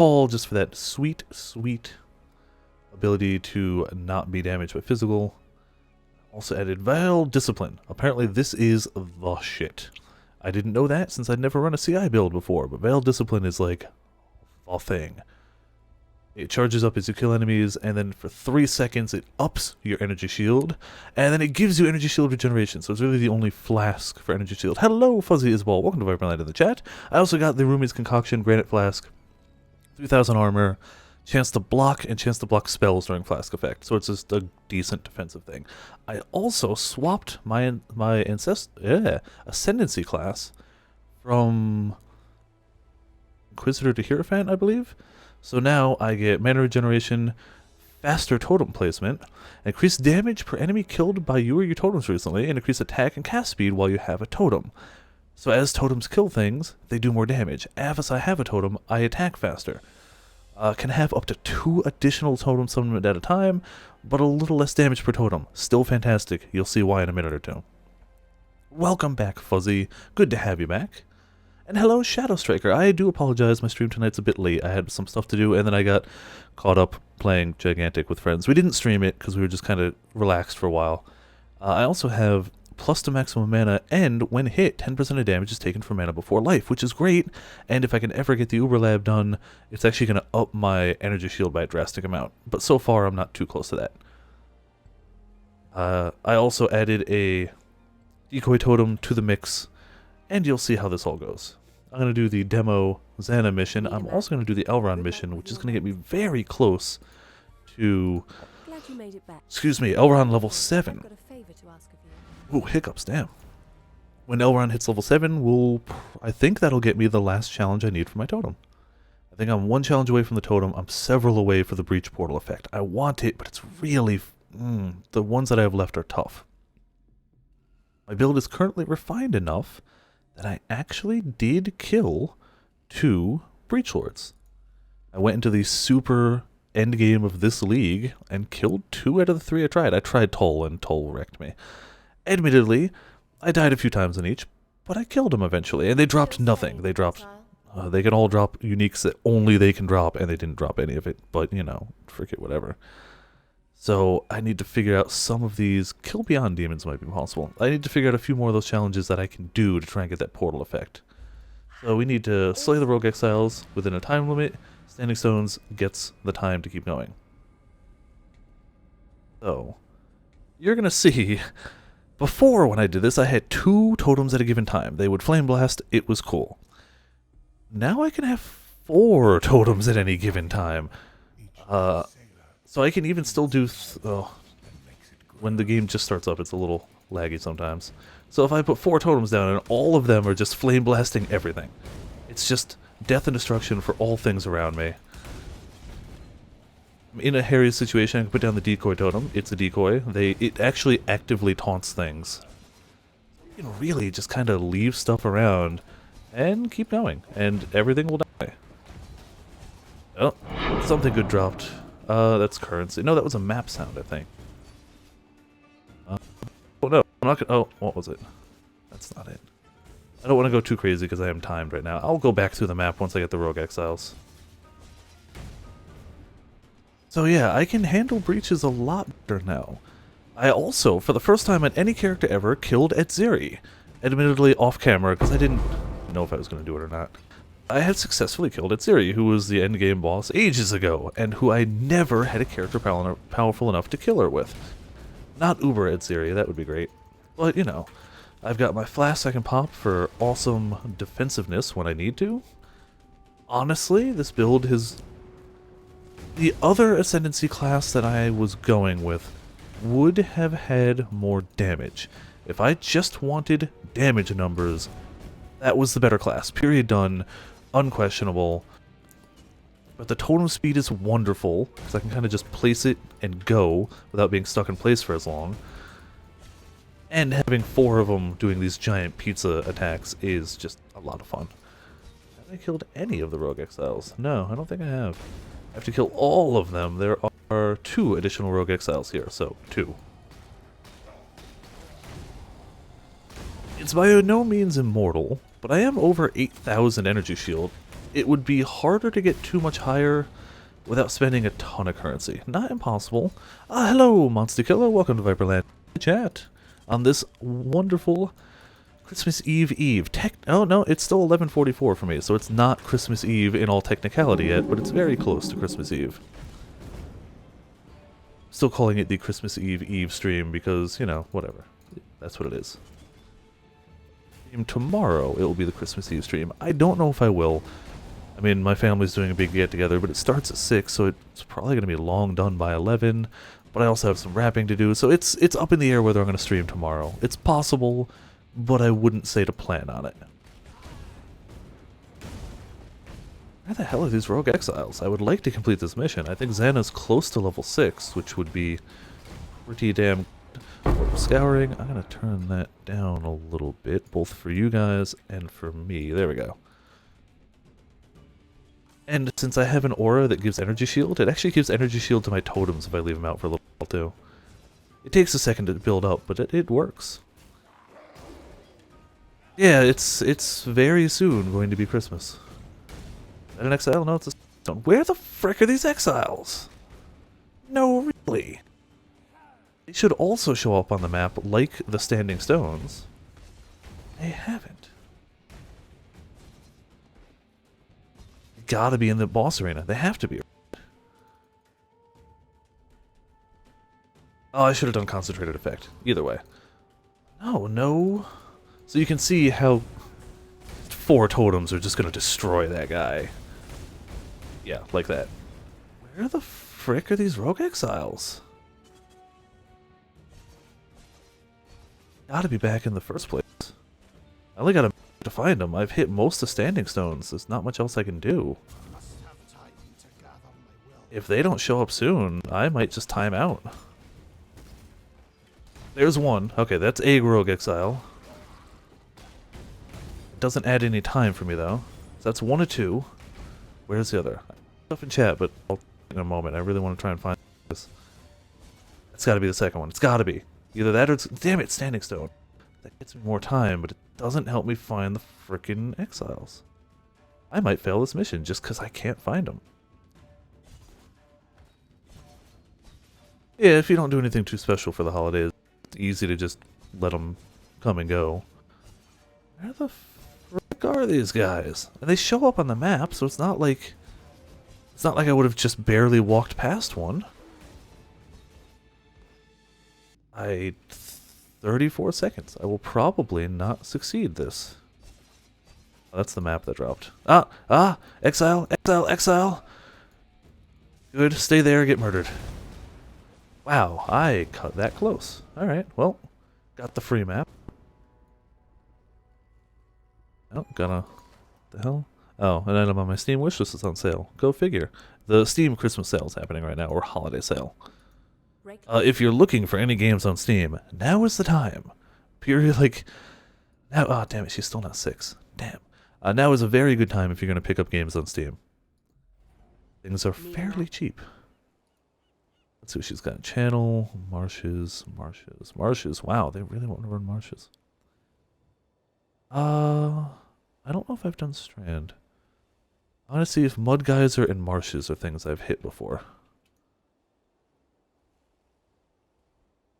All just for that sweet, sweet ability to not be damaged by physical. Also added Vile Discipline. Apparently this is the shit. I didn't know that since I'd never run a CI build before, but Vile Discipline is like the thing. It charges up as you kill enemies, and then for 3 seconds it ups your energy shield, and then it gives you energy shield regeneration, so it's really the only flask for energy shield. Hello, Fuzzy Isball. Welcome to Vibrant Light in the chat. I also got the Rumi's Concoction Granite Flask, 3000 armor, chance to block, and chance to block spells during flask effect, so it's just a decent defensive thing. I also swapped my Ascendancy class from Inquisitor to Hierophant, I believe. So now I get mana regeneration, faster totem placement, increased damage per enemy killed by you or your totems recently, and increased attack and cast speed while you have a totem. So as totems kill things, they do more damage. As I have a totem, I attack faster. Can have up to 2 additional totems summoned at a time, but a little less damage per totem. Still fantastic. You'll see why in a minute or two. Welcome back, Fuzzy. Good to have you back. And hello, Shadow Striker. I do apologize, my stream tonight's a bit late. I had some stuff to do, and then I got caught up playing Gigantic with friends. We didn't stream it, because we were just kind of relaxed for a while. I also have plus to maximum mana, and when hit, 10% of damage is taken from mana before life, which is great, and if I can ever get the Uber Lab done, it's actually going to up my energy shield by a drastic amount. But so far, I'm not too close to that. I also added a decoy totem to the mix, and you'll see how this all goes. I'm going to do the demo Xana mission. I'm also going to do the Elrond mission, which is going to get me very close to, Elrond level 7. Ooh, hiccups, damn. When Elrond hits level 7, I think that'll get me the last challenge I need for my totem. I think I'm 1 challenge away from the totem. I'm several away for the Breach Portal effect. I want it, but it's really, the ones that I have left are tough. My build is currently refined enough that I actually did kill 2 Breach Lords. I went into the super endgame of this league and killed 2 out of the 3 I tried. I tried Toll, and Toll wrecked me. Admittedly, I died a few times in each, but I killed them eventually, and they dropped nothing. They dropped, they can all drop uniques that only they can drop, and they didn't drop any of it, but, you know, forget whatever. So, I need to figure out some of these. Kill Beyond Demons might be possible. I need to figure out a few more of those challenges that I can do to try and get that portal effect. So, we need to slay the Rogue Exiles within a time limit. Standing Stones gets the time to keep going. So, you're gonna see. Before, when I did this, I had 2 totems at a given time. They would Flameblast, it was cool. Now I can have 4 totems at any given time. So I can even still do... when the game just starts up, it's a little laggy sometimes. So if I put 4 totems down and all of them are just Flameblasting everything. It's just death and destruction for all things around me. In a hairy situation, I can put down the decoy totem. It's a decoy. It actually actively taunts things. You can really just kind of leave stuff around and keep going, and everything will die. Oh, something good dropped. That's currency. No, that was a map sound, I think. Oh no, I'm not gonna. Oh, what was it? That's not it. I don't want to go too crazy because I am timed right now. I'll go back through the map once I get the Rogue Exiles. So yeah, I can handle breaches a lot better now. I also, for the first time on any character ever, killed Etziri. Admittedly off camera, because I didn't know if I was going to do it or not. I had successfully killed Etziri, who was the endgame boss ages ago, and who I never had a character powerful enough to kill her with. Not Uber Etziri, that would be great. But, you know, I've got my flask I can pop for awesome defensiveness when I need to. Honestly, this build is... The other Ascendancy class that I was going with would have had more damage. If I just wanted damage numbers, that was the better class. Period, done. Unquestionable. But the totem speed is wonderful, because I can kind of just place it and go without being stuck in place for as long. And having 4 of them doing these giant pizza attacks is just a lot of fun. Have I killed any of the Rogue Exiles? No, I don't think I have. I have to kill all of them. There are 2 additional Rogue Exiles here, so 2. It's by no means immortal, but I am over 8,000 energy shield. it would be harder to get too much higher without spending a ton of currency. Not impossible. Hello, Monster Killer. Welcome to Viperland chat on this wonderful Christmas Eve. Oh, no, it's still 11:44 for me, so it's not Christmas Eve in all technicality yet, but it's very close to Christmas Eve. Still calling it the Christmas Eve stream because, you know, whatever. That's what it is. Tomorrow, it will be the Christmas Eve stream. I don't know if I will. I mean, my family's doing a big get-together, but it starts at 6, so it's probably going to be long done by 11. But I also have some wrapping to do, so it's up in the air whether I'm going to stream tomorrow. It's possible, but I wouldn't say to plan on it. Where the hell are these rogue exiles? I would like to complete this mission. I think Xana's close to level 6, which would be pretty damn good. Scouring, I'm going to turn that down a little bit, both for you guys and for me. There we go. And since I have an aura that gives energy shield, it actually gives energy shield to my totems if I leave them out for a little while too. It takes a second to build up, but it works. Yeah, it's very soon going to be Christmas. Is that an exile? No, it's a stone. Where the frick are these exiles? No, really. They should also show up on the map like the standing stones. They haven't. Gotta be in the boss arena. They have to be. Oh, I should have done concentrated effect. Either way. No. So you can see how 4 totems are just gonna destroy that guy. Yeah, like that. Where the frick are these rogue exiles? Gotta be back in the first place. I only gotta to find them. I've hit most of standing stones. There's not much else I can do. If they don't show up soon, I might just time out. There's one. Okay, that's a rogue exile. It doesn't add any time for me though. So that's 1 of 2. Where's the other? Stuff in chat, but I'll in a moment. I really want to try and find this. It's got to be the second one. It's got to be either that or it's, damn it, standing stone. That gets me more time, but it doesn't help me find the frickin' exiles. I might fail this mission just because I can't find them. Yeah, if you don't do anything too special for the holidays, it's easy to just let them come and go. Where the frick are these guys? And they show up on the map, so it's not like I would have just barely walked past one. 34 seconds. I will probably not succeed this. Oh, that's the map that dropped. Exile. Good, stay there, get murdered. Wow, I cut that close. Alright, well, got the free map. Oh, the hell? Oh, an item on my Steam wishlist is on sale. Go figure. The Steam Christmas sale is happening right now, or holiday sale. If you're looking for any games on Steam, now is the time. Period, like... Now, oh, damn it, she's still not 6. Damn. Now is a very good time if you're going to pick up games on Steam. Things are fairly cheap. Let's see what she's got. Channel, marshes. Wow, they really want to run marshes. I don't know if I've done Strand. I want to see if Mud Geyser and marshes are things I've hit before.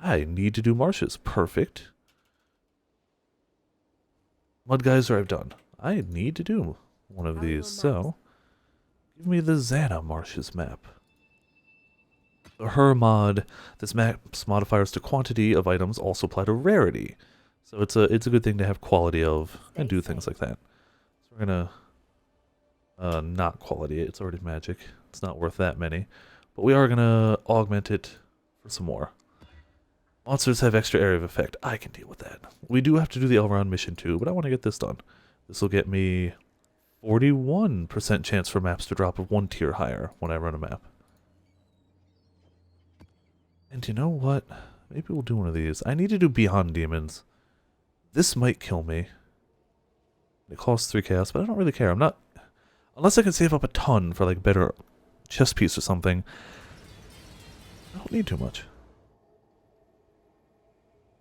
I need to do marshes. Perfect. Mud Geyser I've done. I need to do one of these, so give me the Xana Marshes map. Her mod, this map's modifiers to quantity of items also apply to rarity. So it's a good thing to have quality of and do things like that. So we're gonna not quality it, it's already magic. It's not worth that many. But we are gonna augment it for some more. Monsters have extra area of effect. I can deal with that. We do have to do the Elrond mission too, but I want to get this done. This will get me 41% chance for maps to drop of 1 tier higher when I run a map. And you know what? Maybe we'll do one of these. I need to do Beyond Demons. This might kill me. It costs 3 chaos, but I don't really care. I'm not... Unless I can save up a ton for like better chest piece or something. I don't need too much.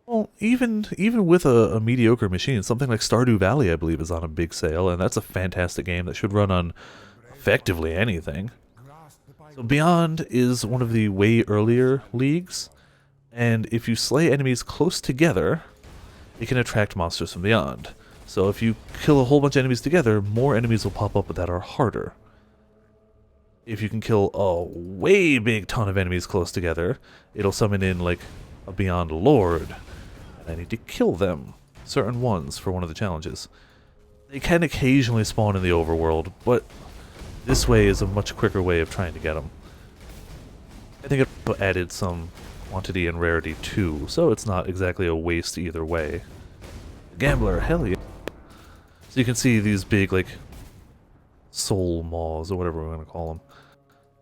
Well, even with a mediocre machine, something like Stardew Valley, I believe, is on a big sale, and that's a fantastic game that should run on effectively anything. So Beyond is one of the way earlier leagues, and if you slay enemies close together, it can attract monsters from beyond. So if you kill a whole bunch of enemies together, more enemies will pop up that are harder. If you can kill a way big ton of enemies close together, it'll summon in like a Beyond Lord. And I need to kill them, certain ones, for one of the challenges. They can occasionally spawn in the overworld, but this way is a much quicker way of trying to get them. I think it also added some quantity and rarity too, so it's not exactly a waste either way. Gambler, hell yeah. So you can see these big, like, soul maws, or whatever we're going to call them.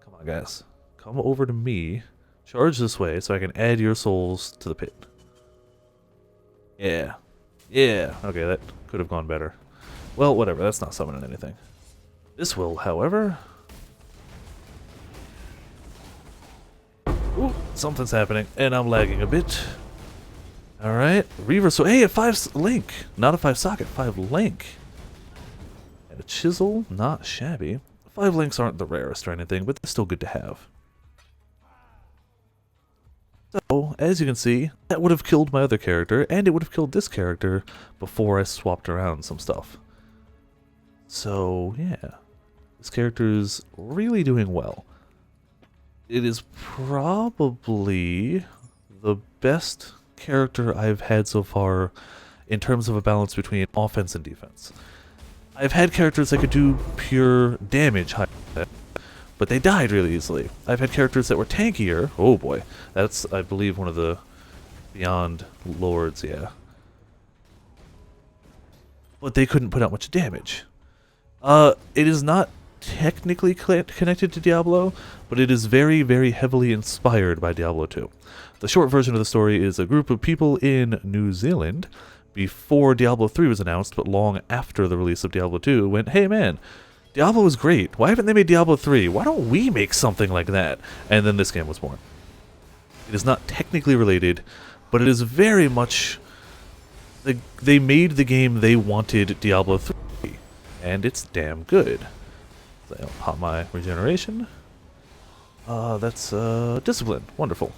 Come on, guys. Come over to me. Charge this way so I can add your souls to the pit. Yeah. Yeah. Okay, that could have gone better. Well, whatever. That's not summoning anything. This will, however... Ooh, something's happening, and I'm lagging a bit. Alright, Reaver, so hey, a 5 link! Not a 5 socket, 5 link. And a chisel, not shabby. 5 links aren't the rarest or anything, but they're still good to have. So, as you can see, that would have killed my other character, and it would have killed this character before I swapped around some stuff. So, yeah. This character's really doing well. It is probably the best character I've had so far in terms of a balance between offense and defense. I've had characters that could do pure damage, but they died really easily. I've had characters that were tankier. Oh boy, that's, I believe, one of the Beyond Lords, yeah. But they couldn't put out much damage. It is not technically connected to Diablo, but it is very, very heavily inspired by Diablo 2. The short version of the story is a group of people in New Zealand, before Diablo 3 was announced, but long after the release of Diablo 2, went, hey man, Diablo is great, why haven't they made Diablo 3? Why don't we make something like that? And then this game was born. It is not technically related, but it is very much... They made the game they wanted Diablo 3, and it's damn good. So I'll pop my regeneration. That's discipline. Wonderful.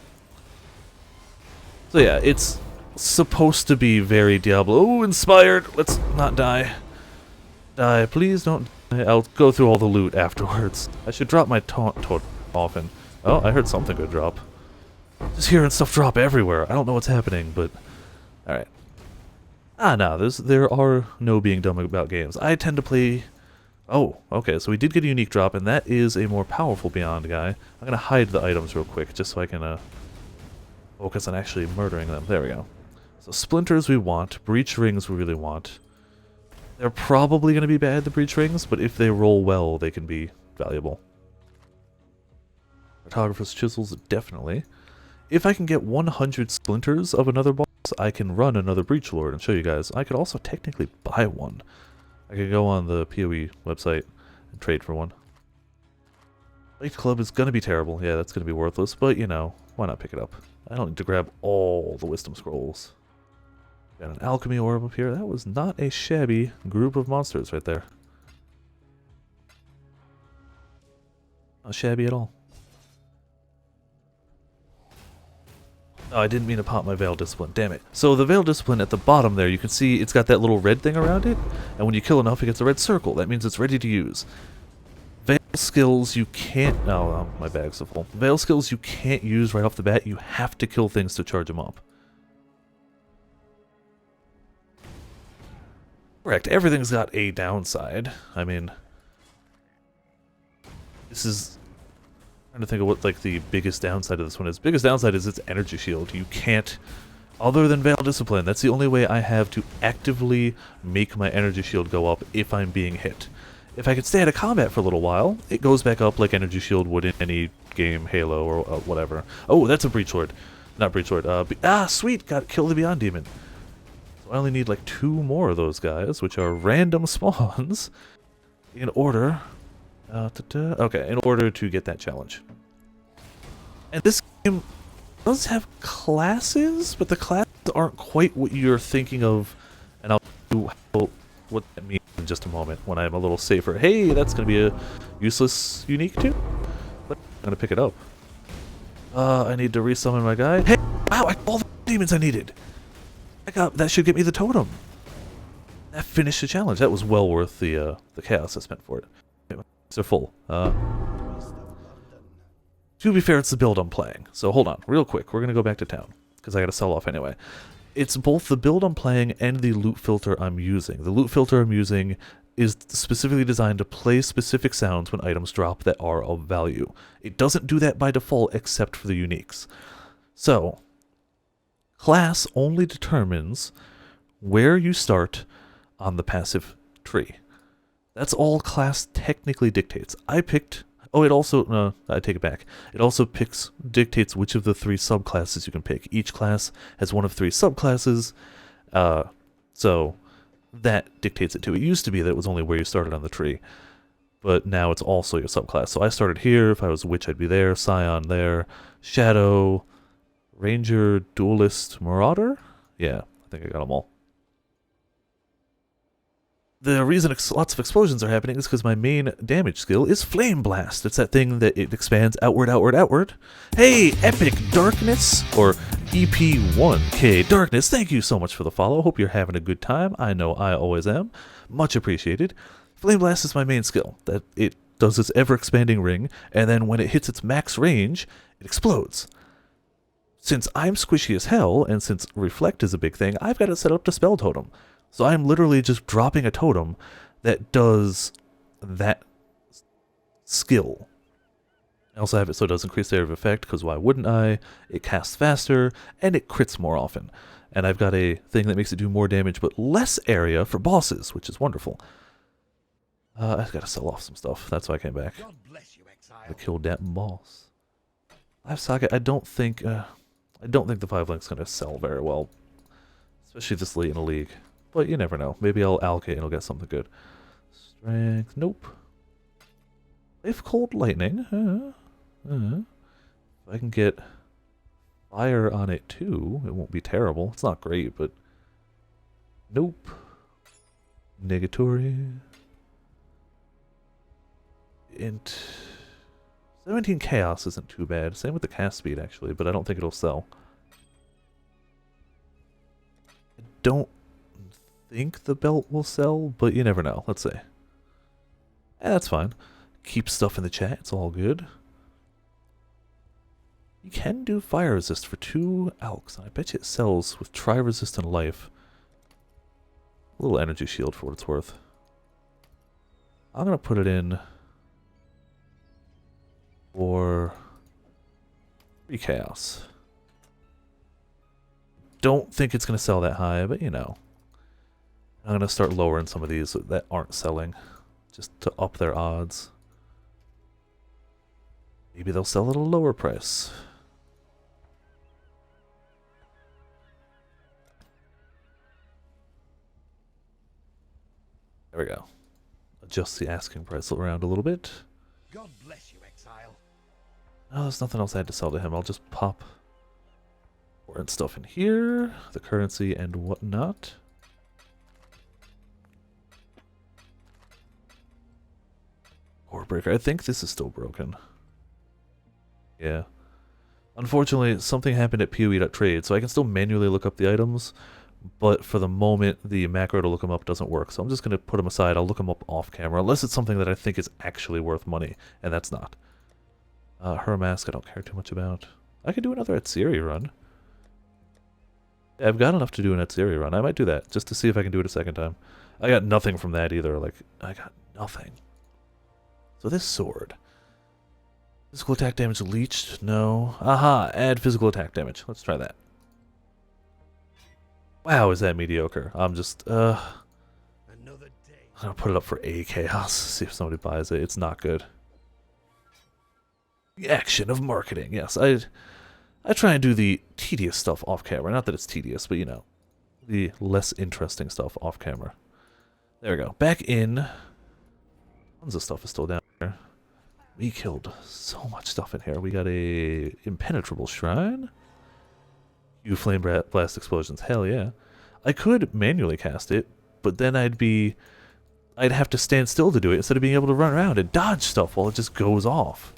So yeah, it's supposed to be very Diablo. Ooh, inspired! Let's not die. Die, please don't die. I'll go through all the loot afterwards. I should drop my taunt often. Oh, I heard something good drop. Just hearing stuff drop everywhere. I don't know what's happening, but... Alright. No, there are no being dumb about games. I tend to play... Oh, okay, so we did get a unique drop, and that is a more powerful Beyond guy. I'm going to hide the items real quick, just so I can focus on actually murdering them. There we go. So splinters we want, breach rings we really want. They're probably going to be bad, the breach rings, but if they roll well, they can be valuable. Cartographer's chisels, definitely. If I can get 100 splinters of another boss, I can run another breach lord and show you guys. I could also technically buy one. I could go on the PoE website and trade for one. Light Club is going to be terrible. Yeah, that's going to be worthless, but you know, why not pick it up? I don't need to grab all the wisdom scrolls. Got an alchemy orb up here. That was not a shabby group of monsters right there. Not shabby at all. Oh, I didn't mean to pop my Veil Discipline, damn it. So the Veil Discipline at the bottom there, you can see it's got that little red thing around it, and when you kill enough it gets a red circle. That means it's ready to use. Veil skills you can't... Oh, my bag's so full. Veil skills you can't use right off the bat. You have to kill things to charge them up. Correct, everything's got a downside. I mean... This is... I'm trying to think of what like the biggest downside of this one is. Biggest downside is its energy shield. You can't, other than Veil Discipline, that's the only way I have to actively make my energy shield go up if I'm being hit. If I could stay out of combat for a little while, it goes back up like energy shield would in any game, Halo or whatever. Oh, that's a breach lord. Not breach lord. Sweet, got kill the Beyond Demon. So I only need like 2 more of those guys, which are random spawns, in order... Okay, in order to get that challenge. And this game does have classes, but the classes aren't quite what you're thinking of, and I'll do what that means in just a moment when I'm a little safer. Hey, that's going to be a useless unique too, but I'm going to pick it up. I need to resummon my guy. Hey, wow, I got all the demons I needed. That should get me the totem. That finished the challenge. That was well worth the chaos I spent for it. Anyway, they're full. To be fair, it's the build I'm playing. So hold on, real quick. We're going to go back to town, because I got to sell off anyway. It's both the build I'm playing and the loot filter I'm using. The loot filter I'm using is specifically designed to play specific sounds when items drop that are of value. It doesn't do that by default except for the uniques. So, class only determines where you start on the passive tree. That's all class technically dictates. I picked... Oh, it also... No, I take it back. It also dictates which of the 3 subclasses you can pick. Each class has one of 3 subclasses, so that dictates it too. It used to be that it was only where you started on the tree, but now it's also your subclass. So I started here. If I was Witch, I'd be there. Scion there. Shadow, Ranger, Duelist, Marauder? Yeah, I think I got them all. The reason lots of explosions are happening is because my main damage skill is Flameblast. It's that thing that it expands outward, outward, outward. Hey, Epic Darkness, or EP1K Darkness, thank you so much for the follow. Hope you're having a good time. I know I always am. Much appreciated. Flameblast is my main skill. That it does this ever-expanding ring, and then when it hits its max range, it explodes. Since I'm squishy as hell, and since Reflect is a big thing, I've got it set up to Spell Totem. So I'm literally just dropping a totem that does that skill. I also have it so it does increase the area of effect, because why wouldn't I? It casts faster, and it crits more often. And I've got a thing that makes it do more damage, but less area for bosses, which is wonderful. I've got to sell off some stuff. That's why I came back. God bless you, exile. I killed that boss. Live Socket, I don't think the 5-link's going to sell very well. Especially this late in the league. But you never know. Maybe I'll allocate and I'll get something good. Strength. Nope. If Cold Lightning. If I can get fire on it too, it won't be terrible. It's not great, but... Nope. Negatory. Int. 17 Chaos isn't too bad. Same with the cast speed, actually, but I don't think it'll sell. I don't think the belt will sell, but you never know. Let's see. That's fine. Keep stuff in the chat. It's all good. You can do fire resist for 2 alks. I bet you it sells with tri-resistant life. A little energy shield for what it's worth. I'm going to put it in for 3 chaos. Don't think it's going to sell that high, but you know. I'm going to start lowering some of these that aren't selling, just to up their odds. Maybe they'll sell at a lower price. There we go. Adjust the asking price around a little bit. God bless you, exile. Oh, there's nothing else I had to sell to him. I'll just pop important stuff in here, the currency and whatnot. Core breaker. I think this is still broken. Yeah. Unfortunately, something happened at PoE.trade, so I can still manually look up the items, but for the moment, the macro to look them up doesn't work, so I'm just going to put them aside. I'll look them up off camera, unless it's something that I think is actually worth money, and that's not. Her mask I don't care too much about. I could do another Atziri run. Yeah, I've got enough to do an Atziri run. I might do that, just to see if I can do it a second time. I got nothing from that either, like, I got nothing. So this sword. Physical attack damage leached? No. Aha! Add physical attack damage. Let's try that. Wow, is that mediocre? I'm just, Another day. I'm gonna put it up for A chaos, see if somebody buys it. It's not good. The action of marketing. Yes, I try and do the tedious stuff off camera. Not that it's tedious, but you know, the less interesting stuff off camera. There we go. Back in. Tons of stuff is still down here. We killed so much stuff in here. We got a impenetrable shrine. You flame blast explosions. Hell yeah. I could manually cast it, but then I'd have to stand still to do it instead of being able to run around and dodge stuff while it just goes off.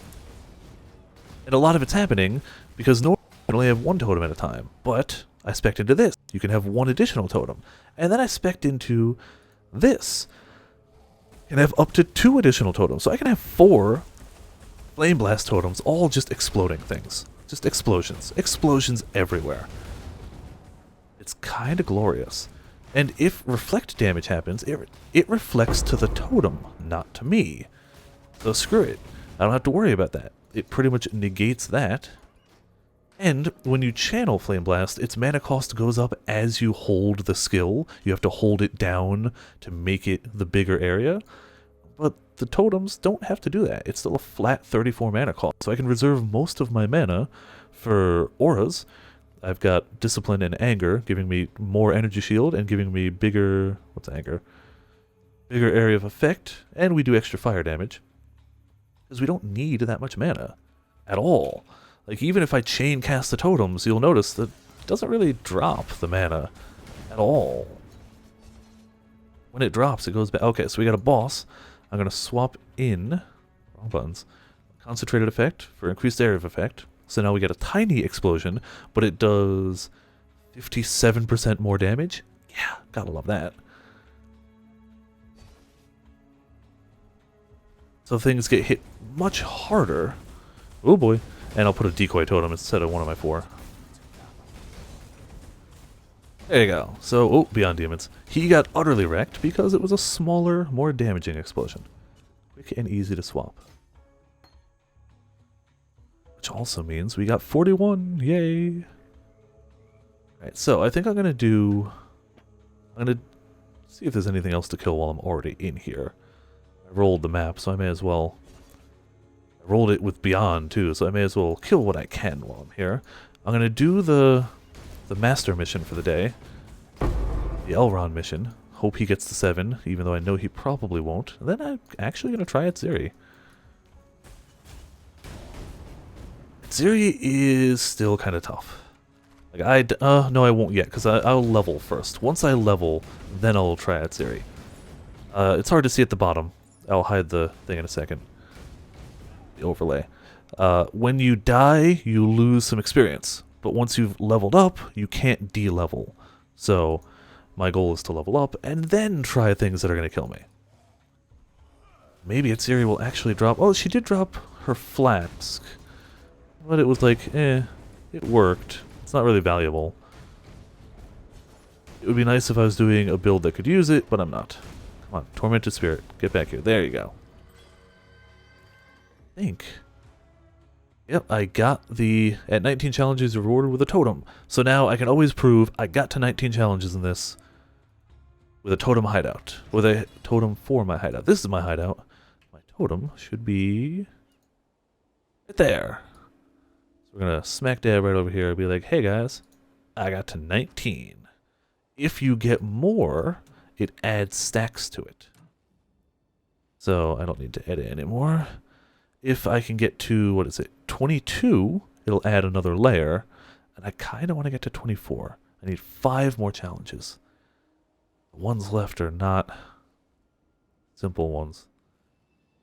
And a lot of it's happening because normally you can only have one totem at a time, but I spec'd into this. You can have one additional totem. And then I spec'd into this. You can have up to 2 additional totems. So I can have 4 Flame Blast totems, all just exploding things. Just explosions. Explosions everywhere. It's kind of glorious. And if reflect damage happens, it reflects to the totem, not to me. So screw it. I don't have to worry about that. It pretty much negates that. And when you channel Flame Blast, its mana cost goes up as you hold the skill. You have to hold it down to make it the bigger area. But the totems don't have to do that. It's still a flat 34 mana cost. So I can reserve most of my mana for auras. I've got Discipline and Anger, giving me more energy shield and giving me bigger... What's Anger? Bigger area of effect, and we do extra fire damage. Because we don't need that much mana at all. Like, even if I chain cast the totems, you'll notice that it doesn't really drop the mana at all. When it drops, it goes back. Okay, so we got a boss. I'm going to swap in... Wrong buttons. Concentrated effect for increased area of effect. So now we get a tiny explosion, but it does 57% more damage. Yeah, gotta love that. So things get hit much harder. Oh boy. And I'll put a decoy totem instead of one of my 4. There you go. So, oh, Beyond Demons. He got utterly wrecked because it was a smaller, more damaging explosion. Quick and easy to swap. Which also means we got 41. Yay! Alright, so I think I'm gonna see if there's anything else to kill while I'm already in here. I rolled the map, so I may as well... I rolled it with Beyond, too, so I may as well kill what I can while I'm here. I'm gonna do the Master mission for the day. The Elrond mission. Hope he gets to 7, even though I know he probably won't. And then I'm actually gonna try Atziri. Atziri is still kind of tough. Like no, I won't yet, because I'll level first. Once I level, then I'll try Atziri. It's hard to see at the bottom. I'll hide the thing in a second. The overlay. When you die, you lose some experience. But once you've leveled up, you can't de-level. So, my goal is to level up, and then try things that are going to kill me. Maybe Atziri will actually drop... Oh, she did drop her flask. But it was like, it worked. It's not really valuable. It would be nice if I was doing a build that could use it, but I'm not. Come on, Tormented Spirit, get back here. There you go. I think. Yep, I got at 19 challenges rewarded with a totem. So now I can always prove I got to 19 challenges in this with a totem hideout. With a totem for my hideout. This is my hideout. My totem should be right there. We're going to smack dab right over here and be like, hey guys, I got to 19. If you get more, it adds stacks to it. So I don't need to edit anymore. If I can get to, 22, it'll add another layer. And I kind of want to get to 24. I need 5 more challenges. The ones left are not simple ones.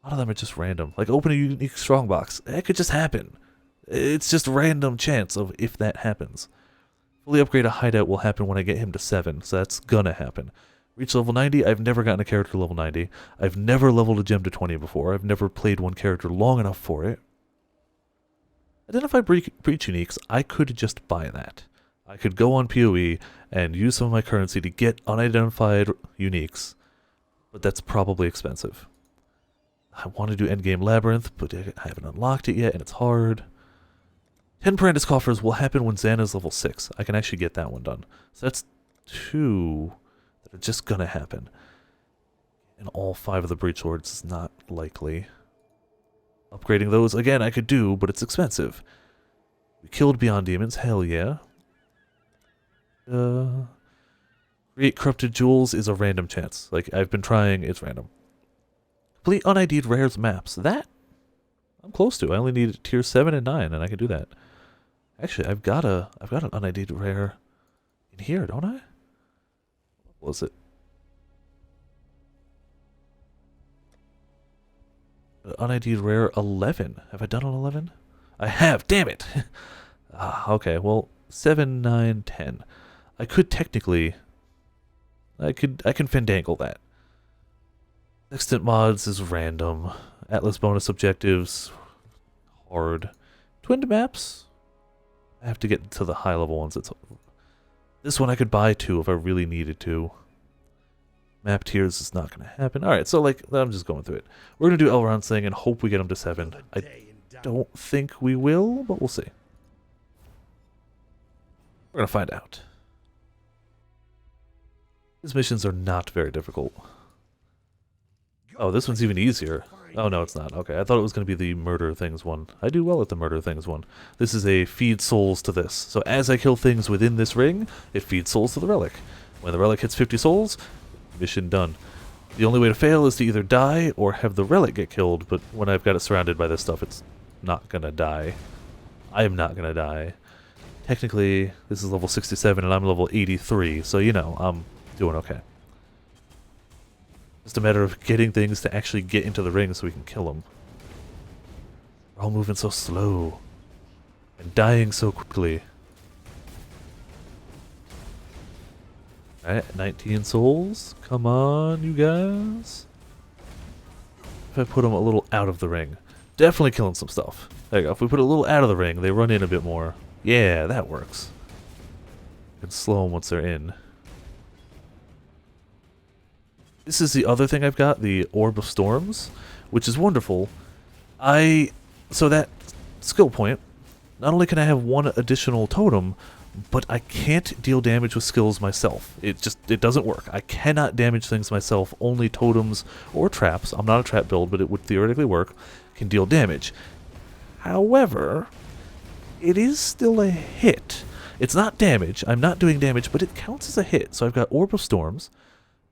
A lot of them are just random. Like open a unique strongbox. That could just happen. It's just random chance of if that happens. Fully upgrade a hideout will happen when I get him to 7, so that's gonna happen. Reach level 90, I've never gotten a character to level 90. I've never leveled a gem to 20 before. I've never played one character long enough for it. Identify breach uniques, I could just buy that. I could go on PoE and use some of my currency to get unidentified uniques, but that's probably expensive. I want to do Endgame Labyrinth, but I haven't unlocked it yet, and it's hard. 10 Brandis Coffers will happen when Xana's level 6. I can actually get that one done. So that's 2 that are just gonna happen. And all 5 of the Breach Lords is not likely. Upgrading those, again, I could do, but it's expensive. We killed Beyond Demons, hell yeah. Create Corrupted Jewels is a random chance. Like, I've been trying, it's random. Complete Unid'd Rares maps. That, I'm close to. I only need tier 7 and 9, and I can do that. Actually, I've got an unID'd rare in here, don't I? What was it? An unID'd rare 11. Have I done an 11? I have. Damn it. Okay. Well, 7, 9, 10. I could technically. I can fandangle that. Extant mods is random. Atlas bonus objectives, hard. Twinned maps. I have to get to the high level ones. This one I could buy two if I really needed to. Map tiers is not going to happen. Alright, so like, I'm just going through it. We're going to do Elrond's thing and hope we get him to 7. I don't think we will, but we'll see. We're going to find out. His missions are not very difficult. Oh, this one's even easier. Oh, no, it's not. Okay, I thought it was going to be the murder things one. I do well at the murder things one. This is a feed souls to this. So as I kill things within this ring, it feeds souls to the relic. When the relic hits 50 souls, mission done. The only way to fail is to either die or have the relic get killed, but when I've got it surrounded by this stuff, it's not going to die. I am not going to die. Technically, this is level 67 and I'm level 83, so you know, I'm doing okay. Just a matter of getting things to actually get into the ring so we can kill them. We're all moving so slow. And dying so quickly. Alright, 19 souls. Come on, you guys. If I put them a little out of the ring. Definitely killing some stuff. There you go. If we put it a little out of the ring, they run in a bit more. Yeah, that works. You can slow them once they're in. This is the other thing I've got, the Orb of Storms, which is wonderful. So that skill point, not only can I have one additional totem, but I can't deal damage with skills myself. It doesn't work. I cannot damage things myself. Only totems or traps, I'm not a trap build, but it would theoretically work, can deal damage. However, it is still a hit. It's not damage. I'm not doing damage, but it counts as a hit. So I've got Orb of Storms,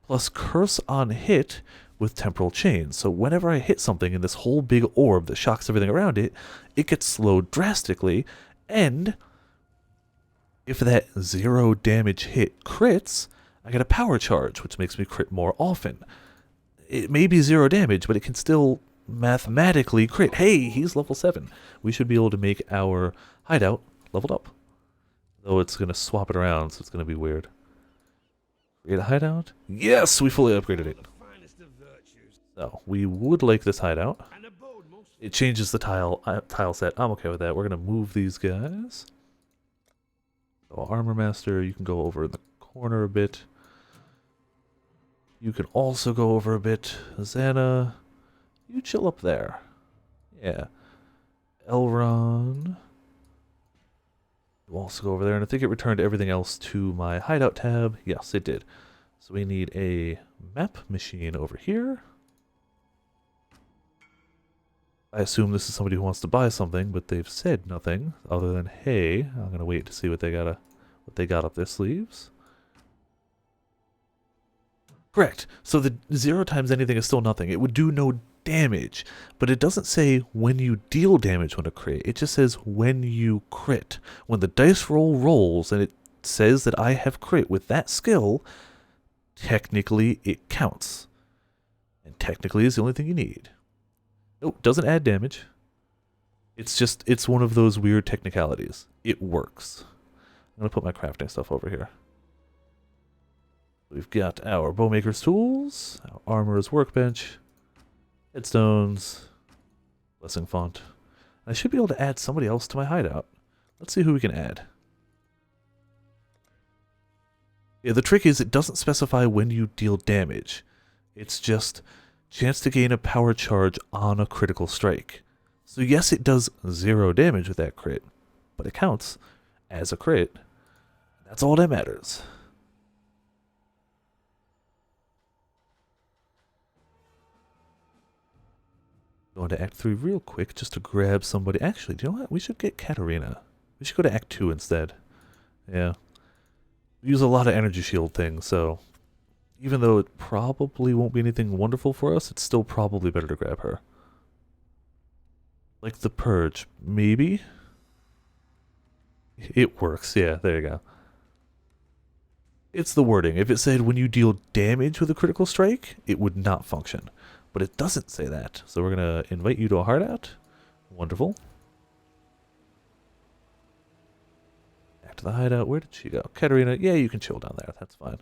plus Curse on hit with Temporal Chain. So whenever I hit something in this whole big orb that shocks everything around it, it gets slowed drastically, and if that 0 damage hit crits, I get a power charge, which makes me crit more often. It may be 0 damage, but it can still mathematically crit. Hey, he's level 7. We should be able to make our hideout leveled up. Though it's going to swap it around, so it's going to be weird. Create a hideout? Yes, we fully upgraded it. So, we would like this hideout. It changes the tile set. I'm okay with that. We're going to move these guys. So, Armor Master, you can go over in the corner a bit. You can also go over a bit. Xana, you chill up there. Yeah. Elrond. We'll also go over there, and I think it returned everything else to my hideout tab. Yes, it did. So we need a map machine over here. I assume this is somebody who wants to buy something, but they've said nothing other than, hey, I'm gonna wait to see what they got up their sleeves. Correct. So the 0 times anything is still nothing. It would do no damage, but it doesn't say when you deal damage when a crit. It just says when you crit. When the dice roll rolls and it says that I have crit with that skill, technically it counts. And technically is the only thing you need. Nope, doesn't add damage. It's one of those weird technicalities. It works. I'm going to put my crafting stuff over here. We've got our Bowmaker's tools, our Armorer's workbench, headstones, blessing font. I should be able to add somebody else to my hideout. Let's see who we can add. Yeah, the trick is it doesn't specify when you deal damage. It's just chance to gain a power charge on a critical strike. So yes, it does 0 damage with that crit, but it counts as a crit. That's all that matters. Going to Act 3 real quick just to grab somebody. Actually, do you know what? We should get Katarina. We should go to Act 2 instead. Yeah. We use a lot of energy shield things, so even though it probably won't be anything wonderful for us, it's still probably better to grab her. Like the Purge, maybe? It works, yeah, there you go. It's the wording. If it said when you deal damage with a critical strike, it would not function. But it doesn't say that. So we're going to invite you to a hideout. Wonderful. Back to the hideout. Where did she go? Katarina, yeah, you can chill down there. That's fine.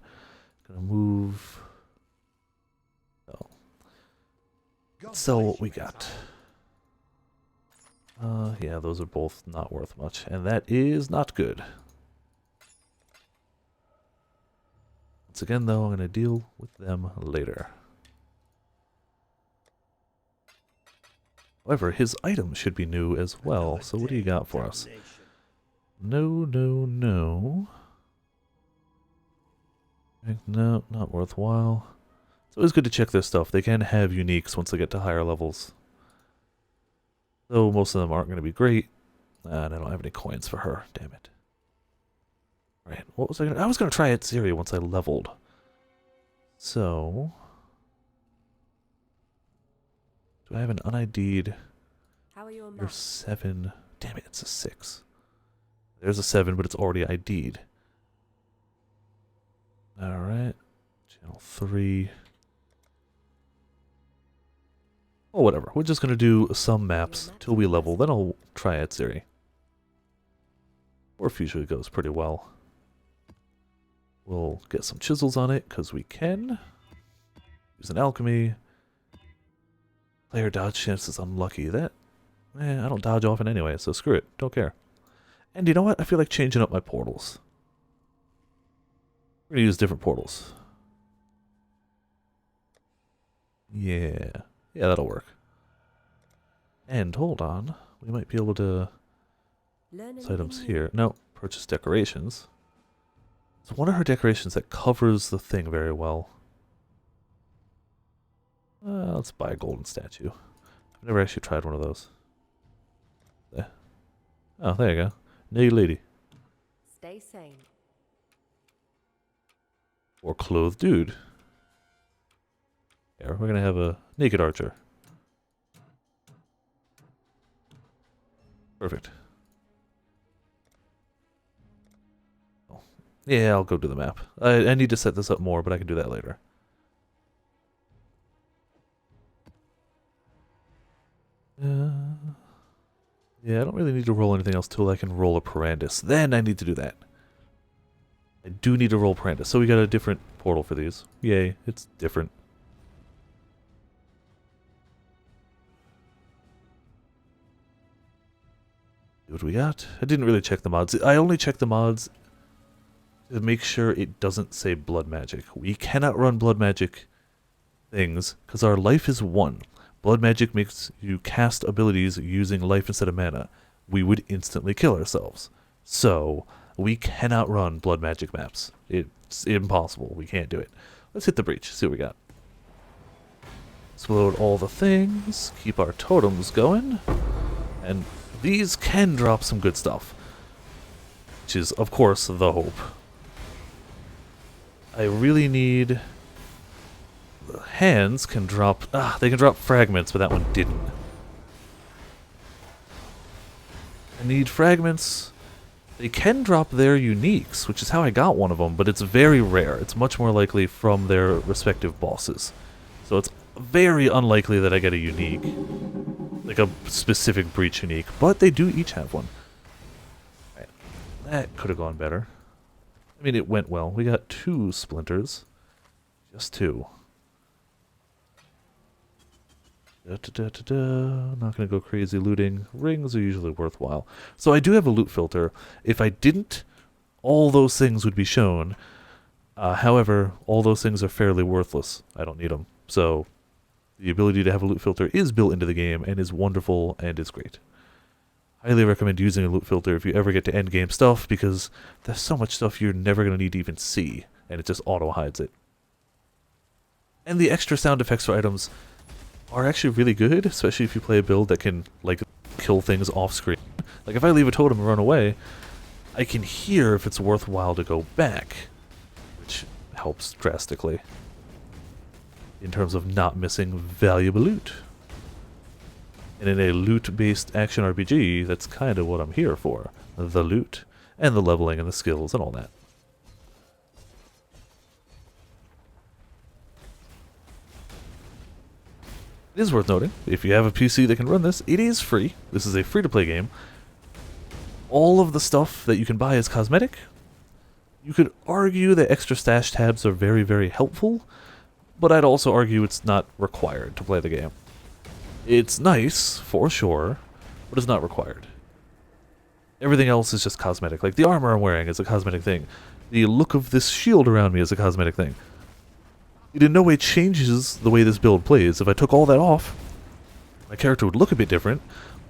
Gonna move. Oh. Let's sell what we got. Yeah, those are both not worth much. And that is not good. Once again, though, I'm going to deal with them later. However, his items should be new as well, so what do you got for us? No, no, no. No, not worthwhile. It's always good to check their stuff. They can have uniques once they get to higher levels. Though most of them aren't going to be great. And I don't have any coins for her, damn it. Right, what was I going to... I was going to try Etziri once I leveled. So... do I have an un-ID'd... You're 7... Damn it, it's a 6. There's a 7, but it's already ID'd. Alright. Channel 3... oh, whatever. We're just going to do some maps till we level, then I'll try Etziri. Or usually goes pretty well. We'll get some chisels on it, because we can. Use an alchemy. Player dodge chance is unlucky. That, I don't dodge often anyway, so screw it. Don't care. And you know what? I feel like changing up my portals. We're going to use different portals. Yeah. Yeah, that'll work. And, hold on. We might be able to... items here. No, purchase decorations. It's one of her decorations that covers the thing very well. Let's buy a golden statue. I've never actually tried one of those. There. Oh, there you go. Naked lady. Stay sane. Or clothed dude. Yeah, we're gonna have a naked archer. Perfect. Yeah, I'll go do the map. I need to set this up more, but I can do that later. Yeah, I don't really need to roll anything else till I can roll a Parandus. Then I need to do that. I do need to roll Parandus. So we got a different portal for these. Yay, it's different. See what we got? I didn't really check the mods. I only checked the mods to make sure it doesn't say blood magic. We cannot run blood magic things because our life is 1. Blood magic makes you cast abilities using life instead of mana. We would instantly kill ourselves. So, we cannot run blood magic maps. It's impossible. We can't do it. Let's hit the breach, see what we got. Explode all the things, keep our totems going, and these can drop some good stuff. Which is, of course, the hope. I really need... the hands can drop... they can drop fragments, but that one didn't. I need fragments. They can drop their uniques, which is how I got one of them, but it's very rare. It's much more likely from their respective bosses. So it's very unlikely that I get a unique. Like a specific breach unique, but they do each have one. Right. That could have gone better. I mean, it went well. We got 2 splinters. Just 2. Not gonna go crazy looting. Rings are usually worthwhile. So I do have a loot filter. If I didn't, all those things would be shown. However, all those things are fairly worthless. I don't need them. So the ability to have a loot filter is built into the game and is wonderful and is great. Highly recommend using a loot filter if you ever get to end game stuff, because there's so much stuff you're never going to need to even see, and it just auto-hides it. And the extra sound effects for items are actually really good, especially if you play a build that can, like, kill things off-screen. Like, if I leave a totem and run away, I can hear if it's worthwhile to go back, which helps drastically in terms of not missing valuable loot. And in a loot-based action RPG, that's kind of what I'm here for. The loot. and the leveling and the skills and all that. It is worth noting, if you have a PC that can run this, it is free. This is a free-to-play game. All of the stuff that you can buy is cosmetic. You could argue that extra stash tabs are very, very helpful, but I'd also argue it's not required to play the game. It's nice, for sure, but it's not required. Everything else is just cosmetic. Like, the armor I'm wearing is a cosmetic thing. The look of this shield around me is a cosmetic thing. It in no way changes the way this build plays. If I took all that off, my character would look a bit different,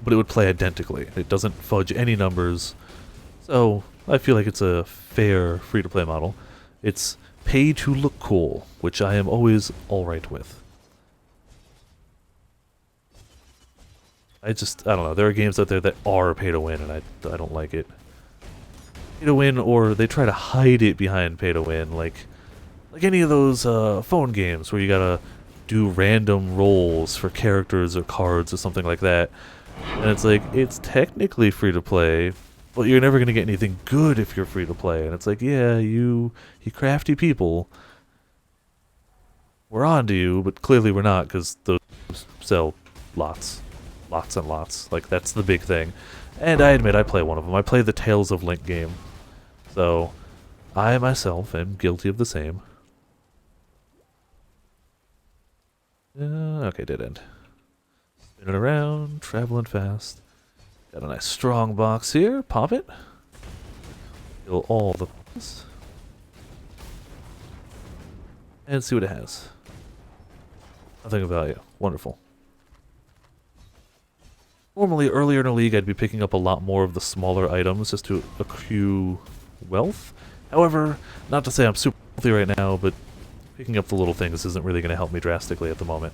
but it would play identically. It doesn't fudge any numbers, so I feel like it's a fair free-to-play model. It's pay to look cool, which I am always alright with. I don't know, there are games out there that are pay to win, and I don't like it. Pay to win, or they try to hide it behind pay to win, like any of those phone games where you gotta do random rolls for characters or cards or something like that. And it's like, it's technically free to play, but you're never gonna get anything good if you're free to play. And it's like, yeah, you crafty people, we're on to you, but clearly we're not, because those sell lots and lots. Like, that's the big thing. And I admit I play one of them. I play the Tales of Link game. So, I myself am guilty of the same. Okay, dead end. Spinning around, traveling fast. Got a nice strong box here. Pop it. Kill all the things. And see what it has. Nothing of value. Wonderful. Normally, earlier in the league, I'd be picking up a lot more of the smaller items just to accrue wealth. However, not to say I'm super wealthy right now, but picking up the little things isn't really going to help me drastically at the moment.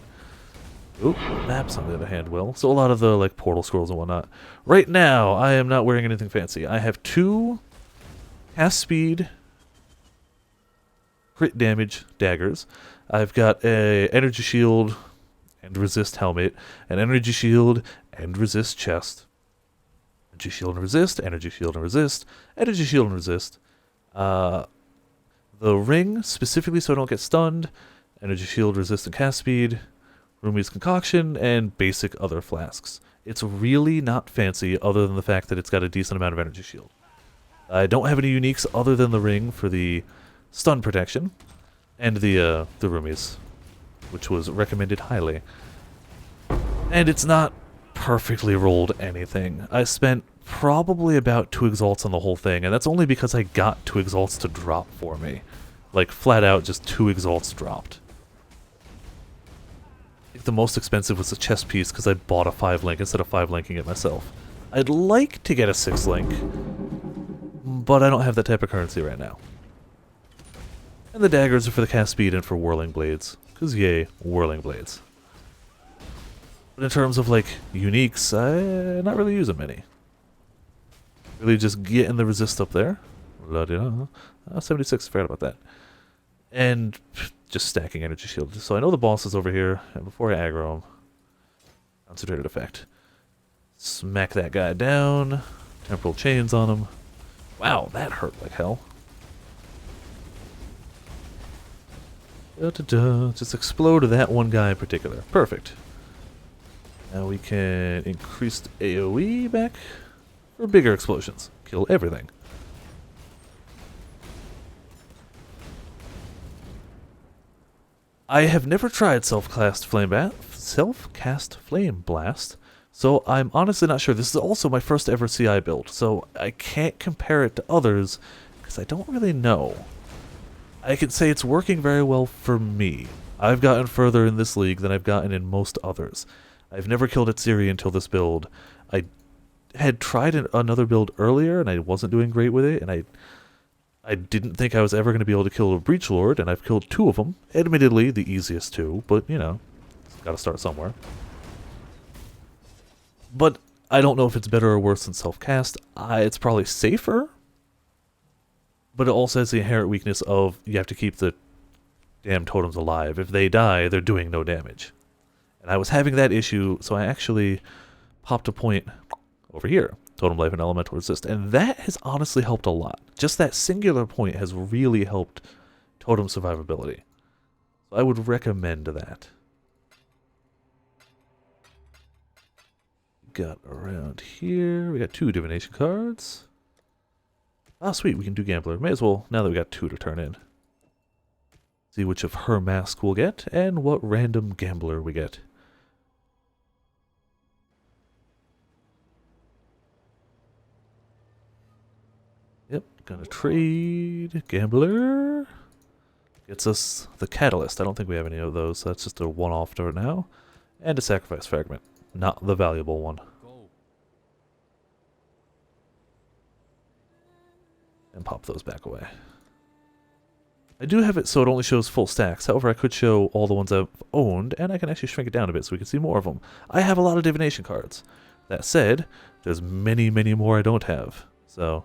Oop, maps on the other hand will. So a lot of the like portal scrolls and whatnot. Right now, I am not wearing anything fancy. I have 2 cast speed, crit damage daggers. I've got a energy shield and resist helmet, an energy shield and resist chest. Energy shield and resist, energy shield and resist, energy shield and resist. The ring, specifically so I don't get stunned, energy shield, resist, and cast speed, Rumi's concoction, and basic other flasks. It's really not fancy other than the fact that it's got a decent amount of energy shield. I don't have any uniques other than the ring for the stun protection, and the Rumis, which was recommended highly. And it's not perfectly rolled anything. I spent probably about 2 exalts on the whole thing, and that's only because I got 2 exalts to drop for me. Like, flat out, just 2 exalts dropped. I think the most expensive was the chest piece because I bought a 5-link instead of 5-linking it myself. I'd like to get a 6-link, but I don't have that type of currency right now. And the daggers are for the cast speed and for whirling blades, because yay, whirling blades. But in terms of, like, uniques, I'm not really using many. Really just getting the resist up there. 76, forgot about that. And just stacking energy shield. So I know the boss is over here, and before I aggro him, concentrated effect. Smack that guy down. Temporal chains on him. Wow, that hurt like hell. Just explode that one guy in particular. Perfect. Now we can increase the AoE back for bigger explosions. Kill everything. I have never tried self-cast Flameblast, so I'm honestly not sure. This is also my first ever CI build, so I can't compare it to others because I don't really know. I can say it's working very well for me. I've gotten further in this league than I've gotten in most others. I've never killed Atziri until this build. I had tried another build earlier, and I wasn't doing great with it, and I didn't think I was ever going to be able to kill a Breach Lord, and I've killed 2 of them. Admittedly, the easiest 2, but, you know, gotta start somewhere. But I don't know if it's better or worse than self-cast. It's probably safer, but it also has the inherent weakness of you have to keep the damn totems alive. If they die, they're doing no damage. And I was having that issue, so I actually popped a point over here. Totem Life and Elemental Resist, and that has honestly helped a lot. Just that singular point has really helped Totem survivability. So I would recommend that. Got around here, we got 2 divination cards. Ah, sweet, we can do Gambler. May as well, now that we got 2 to turn in. See which of her mask we'll get, and what random Gambler we get. Yep, gonna trade Gambler. Gets us the Catalyst. I don't think we have any of those, so that's just a one-off right now. And a Sacrifice Fragment. Not the valuable one. And pop those back away. I do have it so it only shows full stacks. However, I could show all the ones I've owned, and I can actually shrink it down a bit so we can see more of them. I have a lot of divination cards. That said, there's many, many more I don't have. So,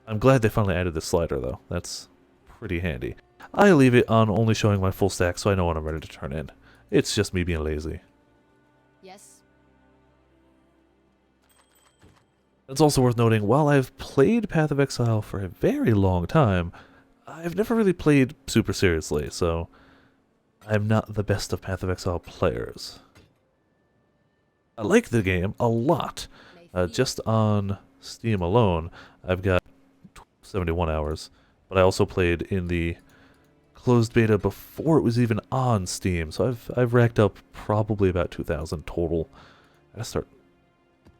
I'm glad they finally added this slider, though. That's pretty handy. I leave it on only showing my full stack so I know when I'm ready to turn in. It's just me being lazy. Yes. It's also worth noting, while I've played Path of Exile for a very long time, I've never really played super seriously, so I'm not the best of Path of Exile players. I like the game a lot. Just on Steam alone, I've got 71 hours, but I also played in the closed beta before it was even on Steam, so I've racked up probably about 2,000 total. I gotta start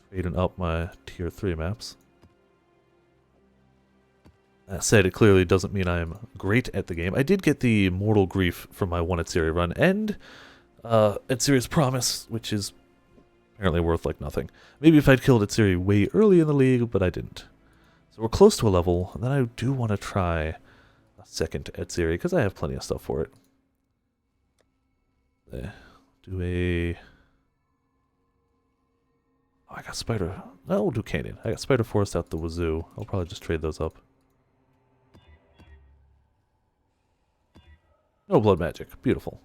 trading up my tier 3 maps. That said, it clearly doesn't mean I'm great at the game. I did get the Mortal Grief from my 1 Etziri run, and Etziri's Promise, which is apparently worth like nothing. Maybe if I'd killed Etziri way early in the league, but I didn't. So we're close to a level, and then I do want to try a second Etziri, because I have plenty of stuff for it. Do a... Oh, I got Spider... No, we'll do Canyon. I got Spider Forest out the wazoo. I'll probably just trade those up. No blood magic. Beautiful.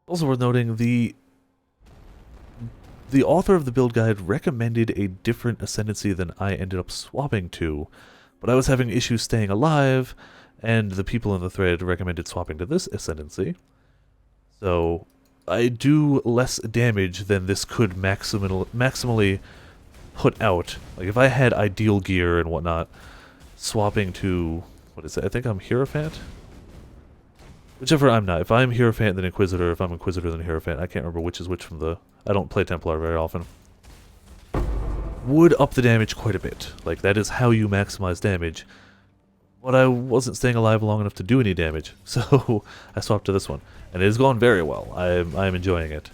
Also worth noting, the author of the build guide recommended a different ascendancy than I ended up swapping to, but I was having issues staying alive, and the people in the thread recommended swapping to this ascendancy. So I do less damage than this could maximally put out. Like if I had ideal gear and whatnot, swapping to, what is it? I think I'm Hierophant? Whichever I'm not. If I'm Hierophant, then Inquisitor. If I'm Inquisitor, then Hierophant. I can't remember which is which from the... I don't play Templar very often. Would up the damage quite a bit. Like, that is how you maximize damage. But I wasn't staying alive long enough to do any damage, so I swapped to this one. And it has gone very well. I'm enjoying it.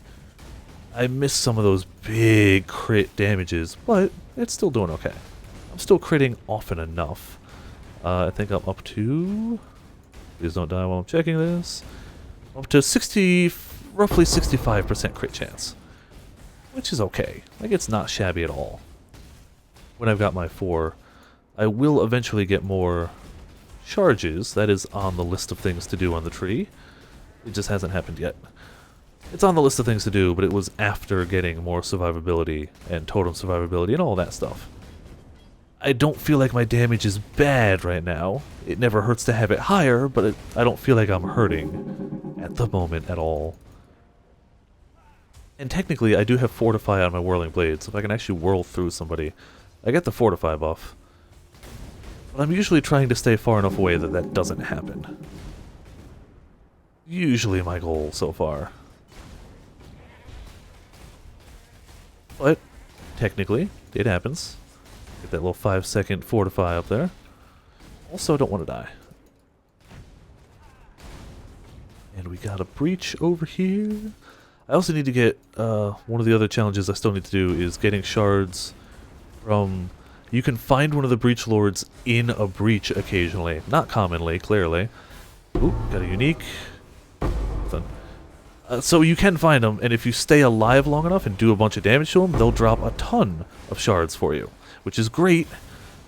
I missed some of those big crit damages, but it's still doing okay. I'm still critting often enough. I think I'm up to... Please don't die while I'm checking this. Up to roughly 65% crit chance. Which is okay. Like, it's not shabby at all. When I've got my 4, I will eventually get more charges. That is on the list of things to do on the tree. It just hasn't happened yet. It's on the list of things to do, but it was after getting more survivability and totem survivability and all that stuff. I don't feel like my damage is bad right now. It never hurts to have it higher, but I don't feel like I'm hurting at the moment at all. And technically, I do have Fortify on my Whirling Blade, so if I can actually whirl through somebody, I get the Fortify buff. But I'm usually trying to stay far enough away that that doesn't happen. Usually my goal so far. But, technically, it happens. Get that little 5-second Fortify up there. Also, don't want to die. And we got a breach over here. I also need to get, one of the other challenges I still need to do is getting shards from... You can find one of the breach lords in a breach occasionally. Not commonly, clearly. Ooh, got a unique. Nothing. So you can find them, and if you stay alive long enough and do a bunch of damage to them, they'll drop a ton of shards for you, which is great,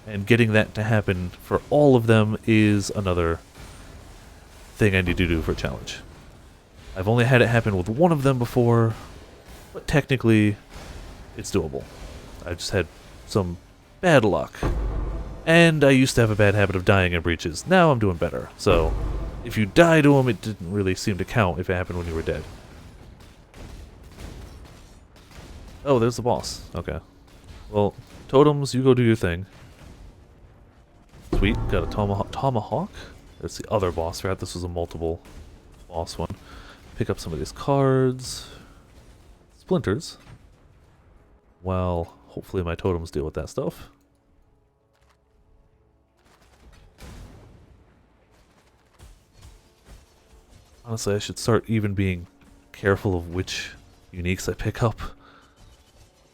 and getting that to happen for all of them is another thing I need to do for a challenge. I've only had it happen with one of them before, but technically it's doable. I just had some bad luck. And I used to have a bad habit of dying in breaches. Now I'm doing better. So if you die to them, it didn't really seem to count if it happened when you were dead. Oh, there's the boss. Okay. Well, Totems, you go do your thing. Sweet, got a tomahawk. There's the other boss. Forgot this was a multiple boss one. Pick up some of these cards. Splinters. Well, hopefully my totems deal with that stuff. Honestly, I should start even being careful of which uniques I pick up.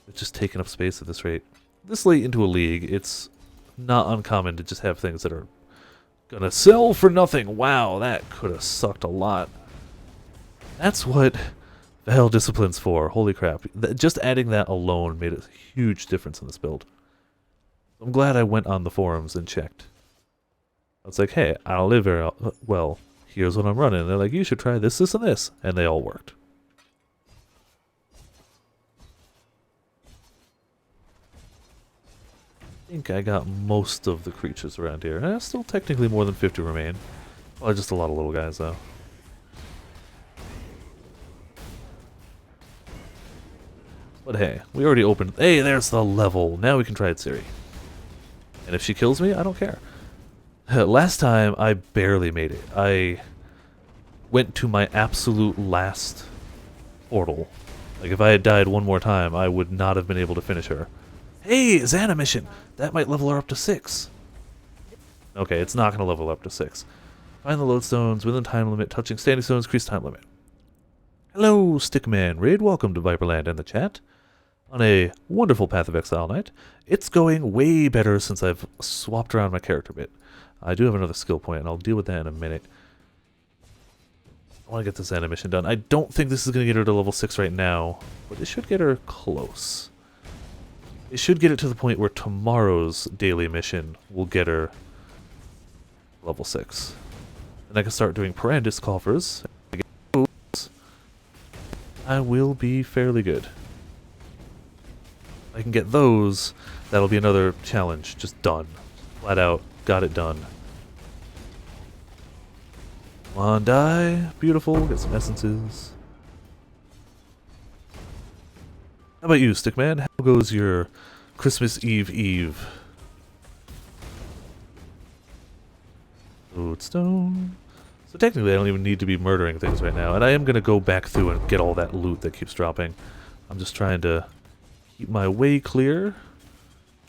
It's just taking up space at this rate. This late into a league, it's not uncommon to just have things that are gonna sell for nothing. Wow, that could have sucked a lot. That's what Veil Discipline's for. Holy crap. Just adding that alone made a huge difference in this build. I'm glad I went on the forums and checked. I was like, hey, I don't live very well. Here's what I'm running. And they're like, you should try this, this, and this. And they all worked. I think I got most of the creatures around here. Still technically more than 50 remain. Well, just a lot of little guys, though. But hey, we already opened... Hey, there's the level! Now we can try Siri. And if she kills me, I don't care. Last time, I barely made it. I went to my absolute last portal. Like, if I had died one more time, I would not have been able to finish her. Hey, Xana mission! That might level her up to 6. Okay, it's not going to level up to 6. Find the lodestones within time limit. Touching standing stones, increase time limit. Hello, Stickman Raid. Welcome to Viperland and the chat. On a wonderful Path of Exile night. It's going way better since I've swapped around my character a bit. I do have another skill point, and I'll deal with that in a minute. I want to get this animation done. I don't think this is going to get her to level 6 right now, but it should get her close. It should get it to the point where tomorrow's daily mission will get her level 6. And I can start doing Parandis coffers. I will be fairly good. If I can get those, that'll be another challenge. Just done. Flat out. Got it done. Come on, die. Beautiful. Get some essences. How about you, Stickman? How goes your Christmas Eve? Lodestone. So technically I don't even need to be murdering things right now. And I am going to go back through and get all that loot that keeps dropping. I'm just trying to keep my way clear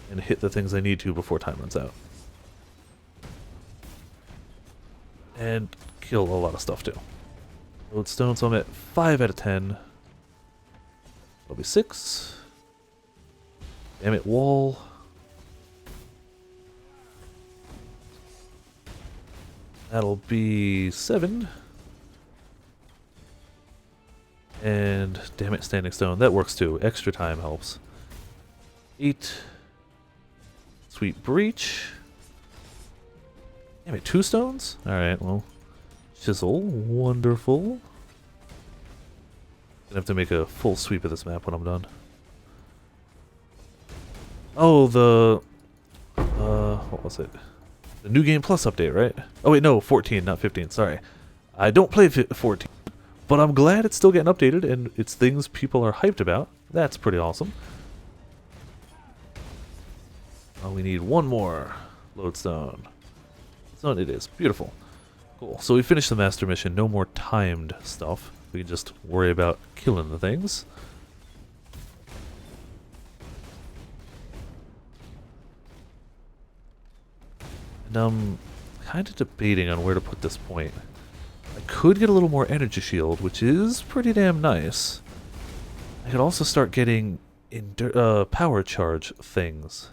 and hit the things I need to before time runs out. And kill a lot of stuff too. Lodestone, so I'm at 5 out of 10. That'll be 6. Damn it, wall. That'll be 7. And damn it, standing stone. That works too. Extra time helps. 8. Sweet breach. Damn it, 2 stones? Alright, well. Chisel. Wonderful. Gonna have to make a full sweep of this map when I'm done. Oh, the... what was it? The New Game Plus update, right? Oh wait, no, 14, not 15, sorry. I don't play 14, but I'm glad it's still getting updated and it's things people are hyped about. That's pretty awesome. Oh, we need one more lodestone. Lodestone it is. Beautiful. Cool. So we finished the master mission. No more timed stuff. We can just worry about killing the things. And I'm kind of debating on where to put this point. I could get a little more energy shield, which is pretty damn nice. I could also start getting power charge things.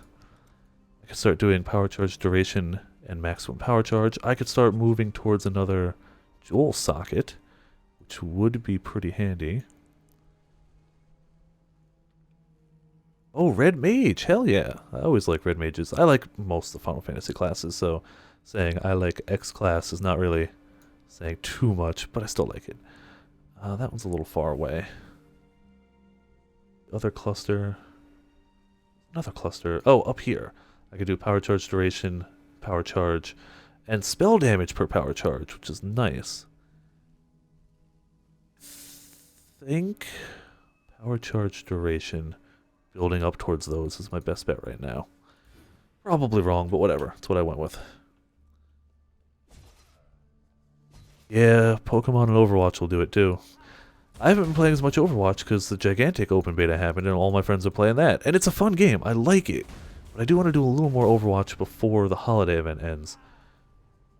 I could start doing power charge duration and maximum power charge. I could start moving towards another jewel socket, which would be pretty handy. Oh, Red Mage! Hell yeah! I always like Red Mages. I like most of the Final Fantasy classes, so saying I like X class is not really saying too much, but I still like it. That one's a little far away. Other cluster. Another cluster. Oh, up here. I could do power charge duration, power charge, and spell damage per power charge, which is nice. Think power charge duration, building up towards those is my best bet right now. Probably wrong, but whatever. That's what I went with. Yeah, Pokemon and Overwatch will do it too. I haven't been playing as much Overwatch because the gigantic open beta happened and all my friends are playing that. And it's a fun game. I like it. But I do want to do a little more Overwatch before the holiday event ends.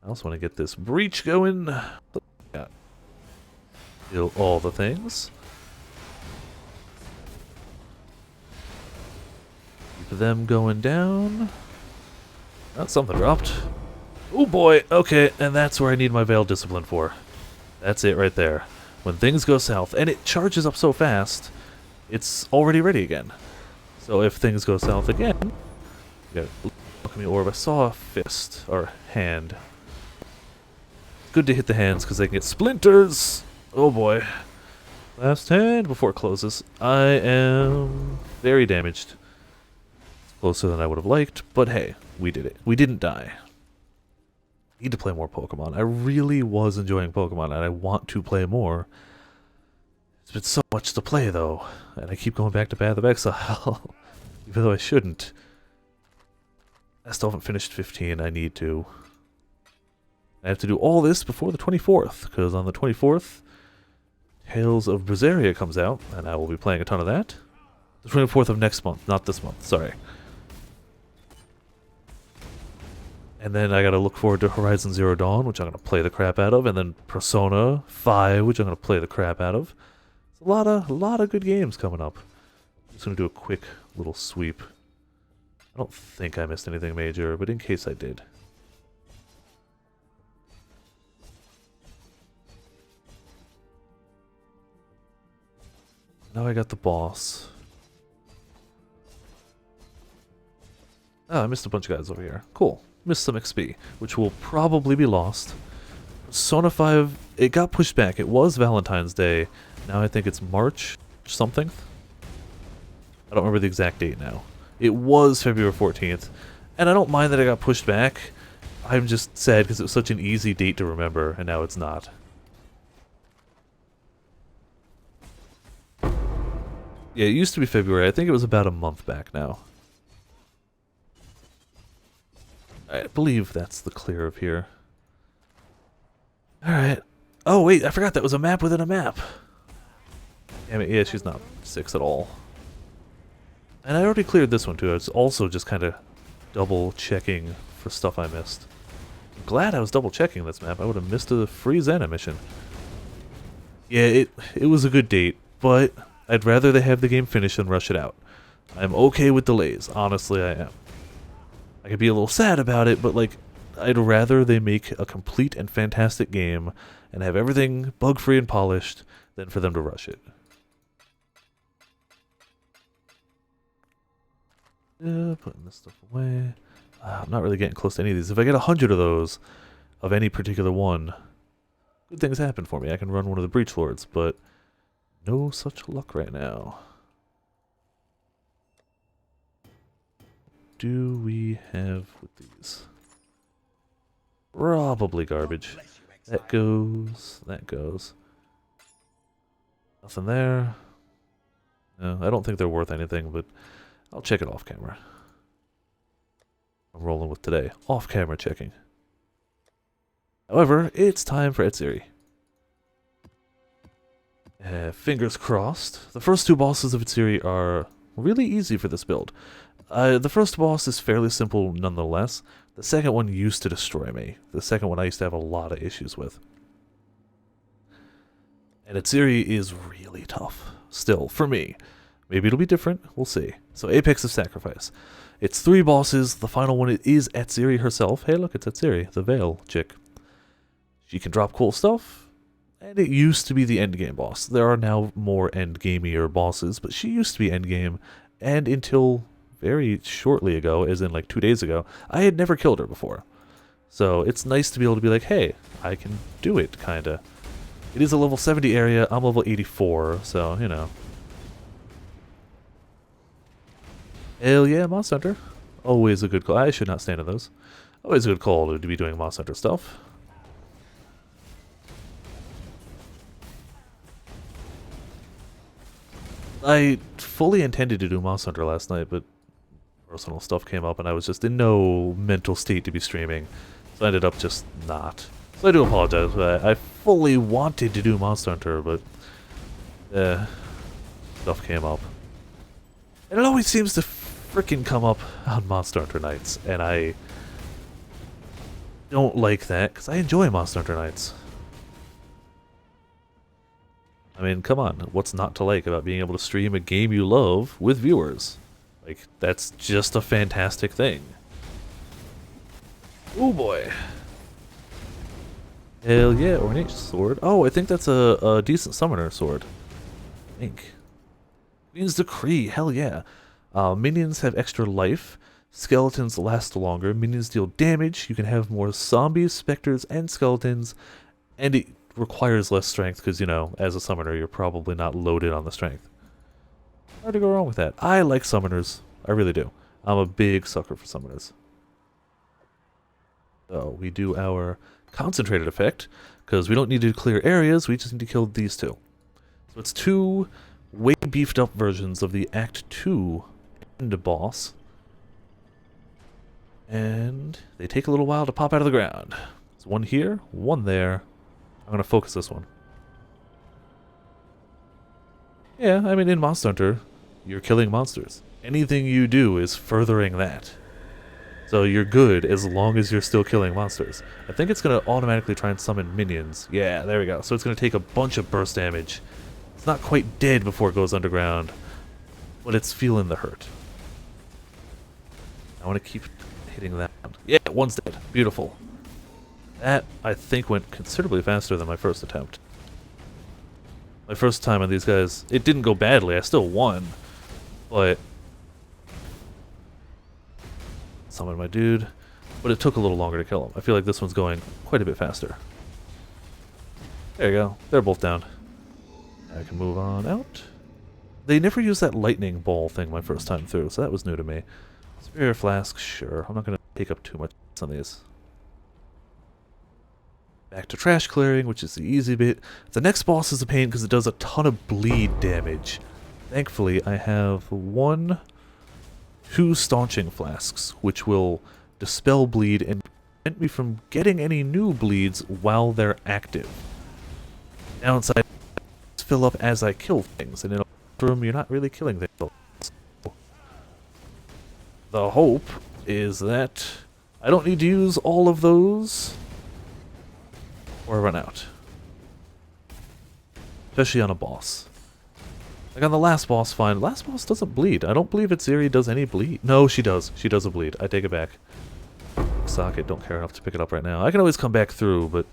I also want to get this breach going. Yeah. Do all the things. Keep them going down. Oh, something dropped. Oh boy, okay, and that's where I need my Veil Discipline for. That's it right there. When things go south, and it charges up so fast, it's already ready again. So if things go south again, you gotta look at me orb. I saw a fist, or hand. Good to hit the hands because they can get splinters. Oh boy. Last hand before it closes. I am very damaged. It's closer than I would have liked, but hey, we did it. We didn't die. Need to play more Pokemon. I really was enjoying Pokemon, and I want to play more. It's been so much to play, though, and I keep going back to Path of Exile, even though I shouldn't. I still haven't finished 15. I need to. I have to do all this before the 24th, because on the 24th, Tales of Berseria comes out, and I will be playing a ton of that. The 24th of next month, not this month, sorry. And then I gotta look forward to Horizon Zero Dawn, which I'm gonna play the crap out of, and then Persona 5, which I'm gonna play the crap out of. It's a lot of good games coming up. I'm just gonna do a quick little sweep. I don't think I missed anything major, but in case I did. Now I got the boss. Oh, I missed a bunch of guys over here. Cool. Missed some XP, which will probably be lost. Persona 5, it got pushed back. It was Valentine's Day. Now I think it's March something. I don't remember the exact date now. It was February 14th. And I don't mind that it got pushed back. I'm just sad because it was such an easy date to remember, and now it's not. Yeah, it used to be February. I think it was about a month back now. I believe that's the clear of here. Alright. Oh, wait, I forgot that was a map within a map. Damn it, yeah, she's not 6 at all. And I already cleared this one, too. I was also just kind of double-checking for stuff I missed. I'm glad I was double-checking this map. I would have missed a free Xana mission. Yeah, it was a good date, but I'd rather they have the game finished than rush it out. I'm okay with delays. Honestly, I am. I could be a little sad about it, but like, I'd rather they make a complete and fantastic game and have everything bug-free and polished than for them to rush it. Yeah, putting this stuff away. I'm not really getting close to any of these. If I get 100 of those, of any particular one, good things happen for me. I can run one of the Breach Lords, but no such luck right now. Do we have with these? Probably garbage. That goes. That goes. Nothing there. No, I don't think they're worth anything, but I'll check it off camera. I'm rolling with today. Off camera checking. However, it's time for Etsiri. Fingers crossed. The first two bosses of Etsiri are really easy for this build. The first boss is fairly simple nonetheless. The second one used to destroy me. The second one I used to have a lot of issues with. And Etsiri is really tough. Still, for me. Maybe it'll be different. We'll see. So Apex of Sacrifice. It's 3 bosses. The final one is Etsiri herself. Hey, look, it's Etsiri, the Veil chick. She can drop cool stuff. And it used to be the endgame boss. There are now more endgameier bosses, but she used to be endgame. And until very shortly ago, as in like 2 days ago, I had never killed her before. So it's nice to be able to be like, hey, I can do it, kinda. It is a level 70 area. I'm level 84, so, you know. Hell yeah, Moss Hunter. Always a good call. I should not stand in those. Always a good call to be doing Moss Hunter stuff. I fully intended to do Moss Hunter last night, but personal stuff came up and I was just in no mental state to be streaming. So I ended up just not. So I do apologize. I fully wanted to do Monster Hunter, but stuff came up. And it always seems to frickin' come up on Monster Hunter nights, and I don't like that, because I enjoy Monster Hunter nights. I mean, come on, what's not to like about being able to stream a game you love with viewers? Like, that's just a fantastic thing. Oh boy. Hell yeah, Ornate Sword. Oh, I think that's a decent summoner sword. I think. Queen's Decree, hell yeah. Minions have extra life. Skeletons last longer. Minions deal damage. You can have more zombies, specters, and skeletons. And it requires less strength because, you know, as a summoner, you're probably not loaded on the strength. Hard to go wrong with that. I like summoners. I really do. I'm a big sucker for summoners. So we do our concentrated effect because we don't need to clear areas. We just need to kill these two. So it's two way beefed up versions of the Act 2 end boss. And they take a little while to pop out of the ground. There's one here, one there. I'm going to focus this one. Yeah, I mean, in Monster Hunter, you're killing monsters. Anything you do is furthering that. So you're good as long as you're still killing monsters. I think it's going to automatically try and summon minions. Yeah, there we go. So it's going to take a bunch of burst damage. It's not quite dead before it goes underground, but it's feeling the hurt. I want to keep hitting that. Yeah, one's dead. Beautiful. That, I think, went considerably faster than my first attempt. My first time on these guys, it didn't go badly. I still won, but summon my dude. But it took a little longer to kill him. I feel like this one's going quite a bit faster. There you go. They're both down. I can move on out. They never used that lightning ball thing my first time through, so that was new to me. Spirit Flask, sure. I'm not going to take up too much on these. Back to trash clearing, which is the easy bit. The next boss is a pain because it does a ton of bleed damage. Thankfully, I have two staunching flasks, which will dispel bleed and prevent me from getting any new bleeds while they're active. Downside, fill up as I kill things, and in a room you're not really killing things. The hope is that I don't need to use all of those or run out. Especially on a boss. Like on the last boss, fine. Last boss doesn't bleed. I don't believe Itziri does any bleed. No, she does. She does a bleed. I take it back. Socket, don't care enough to pick it up right now. I can always come back through, but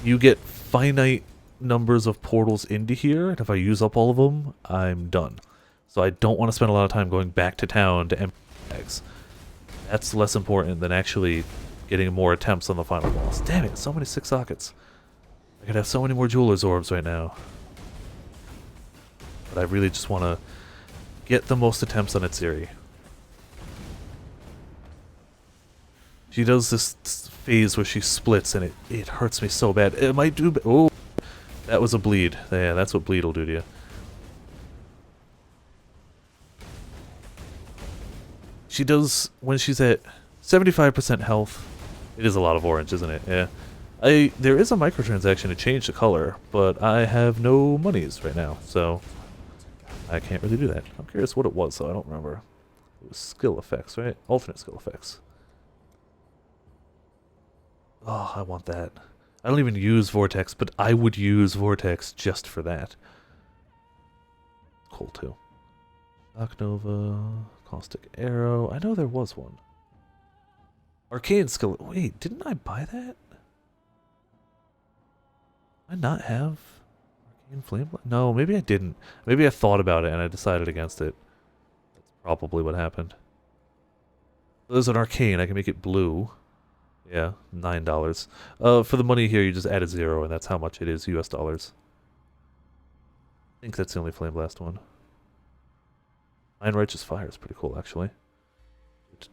you get finite numbers of portals into here, and if I use up all of them, I'm done. So I don't want to spend a lot of time going back to town to empty bags. That's less important than actually getting more attempts on the final boss. Damn it, so many 6 sockets. I could have so many more Jeweler's Orbs right now. But I really just want to get the most attempts on Itziri. She does this phase where she splits and it hurts me so bad. It might do... Oh, that was a bleed. Yeah, that's what bleed will do to you. She does, when she's at 75% health, it is a lot of orange, isn't it? Yeah. There is a microtransaction to change the color, but I have no monies right now, so I can't really do that. I'm curious what it was, though. I don't remember. It was skill effects, right? Alternate skill effects. Oh, I want that. I don't even use Vortex, but I would use Vortex just for that. Cool, too. Shock Nova, Caustic Arrow. I know there was one. Arcane Skill. Wait, didn't I buy that? Did I not have Arcane Flameblast? No, maybe I didn't. Maybe I thought about it and I decided against it. That's probably what happened. There's an Arcane. I can make it blue. Yeah, $9. For the money here, you just add a 0, and that's how much it is, US dollars. I think that's the only Flameblast one. Iron Righteous Fire is pretty cool, actually.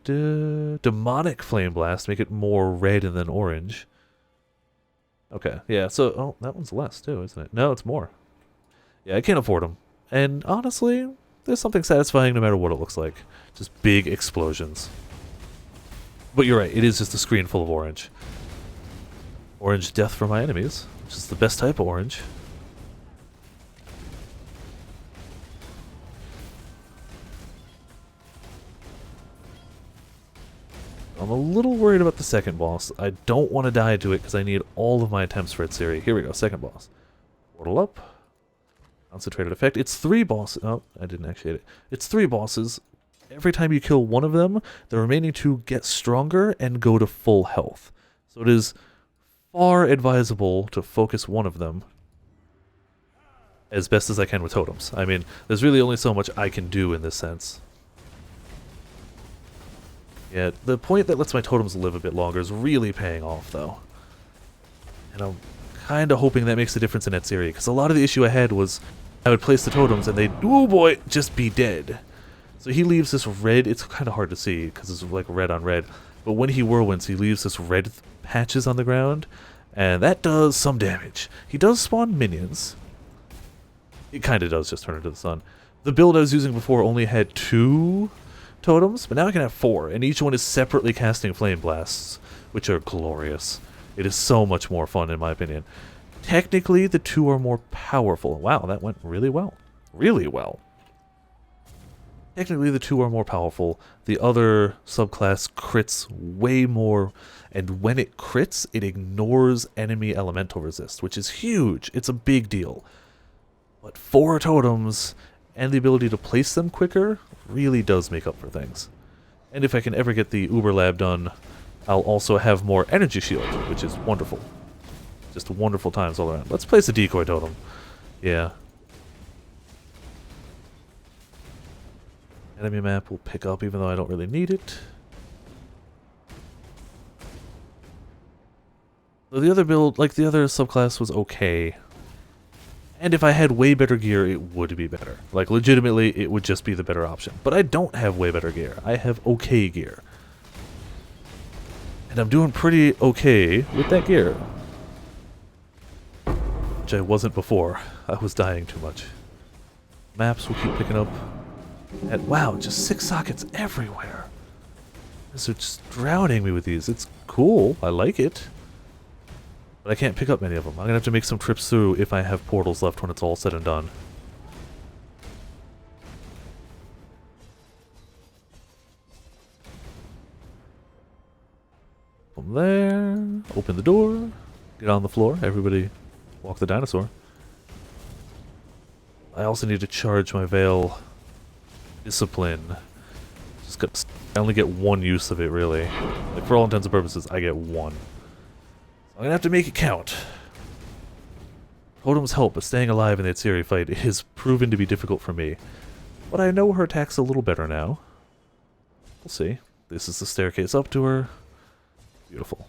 Demonic Flameblast, make it more red and then orange. Okay, yeah, so, oh, that one's less, too, isn't it? No, it's more. Yeah, I can't afford them. And honestly, there's something satisfying no matter what it looks like. Just big explosions. But you're right, it is just a screen full of orange. Orange death for my enemies, which is the best type of orange. I'm a little worried about the second boss. I don't want to die to it because I need all of my attempts for Etziri. Here we go, second boss. Portal up. Concentrated effect. It's 3 bosses. Oh, I didn't actually hit it. It's 3 bosses. Every time you kill one of them, the remaining 2 get stronger and go to full health. So it is far advisable to focus one of them as best as I can with totems. I mean, there's really only so much I can do in this sense. Yeah, the point that lets my totems live a bit longer is really paying off, though. And I'm kind of hoping that makes a difference in Etziri, because a lot of the issue I had was I would place the totems and they'd, oh boy, just be dead. So he leaves this red, it's kind of hard to see because it's like red on red, but when he whirlwinds, he leaves this red patches on the ground, and that does some damage. He does spawn minions. It kind of does just turn into the sun. The build I was using before only had 2 totems, but now I can have 4, and each one is separately casting flame blasts, which are glorious. It is so much more fun, in my opinion. Technically, the 2 are more powerful. Wow, that went really well. Really well. Technically, the 2 are more powerful. The other subclass crits way more, and when it crits, it ignores enemy elemental resist, which is huge. It's a big deal. But 4 totems and the ability to place them quicker really does make up for things. And if I can ever get the Uber Lab done, I'll also have more energy shield, which is wonderful. Just wonderful times all around. Let's place a decoy totem. Yeah. Enemy map will pick up even though I don't really need it. So the other build, like the other subclass, was okay. And if I had way better gear, it would be better. Like, legitimately, it would just be the better option. But I don't have way better gear. I have okay gear. And I'm doing pretty okay with that gear. Which I wasn't before. I was dying too much. Maps will keep picking up. And wow, just 6 sockets everywhere. They're just drowning me with these. It's cool. I like it. But I can't pick up many of them. I'm going to have to make some trips through if I have portals left when it's all said and done. From there, open the door, get on the floor, everybody walk the dinosaur. I also need to charge my Veil Discipline. Just got, I only get 1 use of it, really. Like, for all intents and purposes, I get 1. I'm gonna have to make it count. Totems help, but staying alive in that Etziri fight is proven to be difficult for me. But I know her attack's a little better now. We'll see. This is the staircase up to her. Beautiful.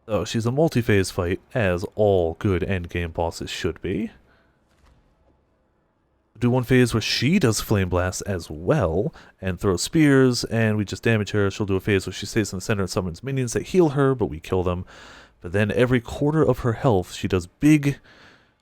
So, she's a multi-phase fight, as all good endgame bosses should be. Do one phase where she does Flame Blast as well, and throws spears, and we just damage her. She'll do a phase where she stays in the center and summons minions that heal her, but we kill them. But then every quarter of her health, she does big...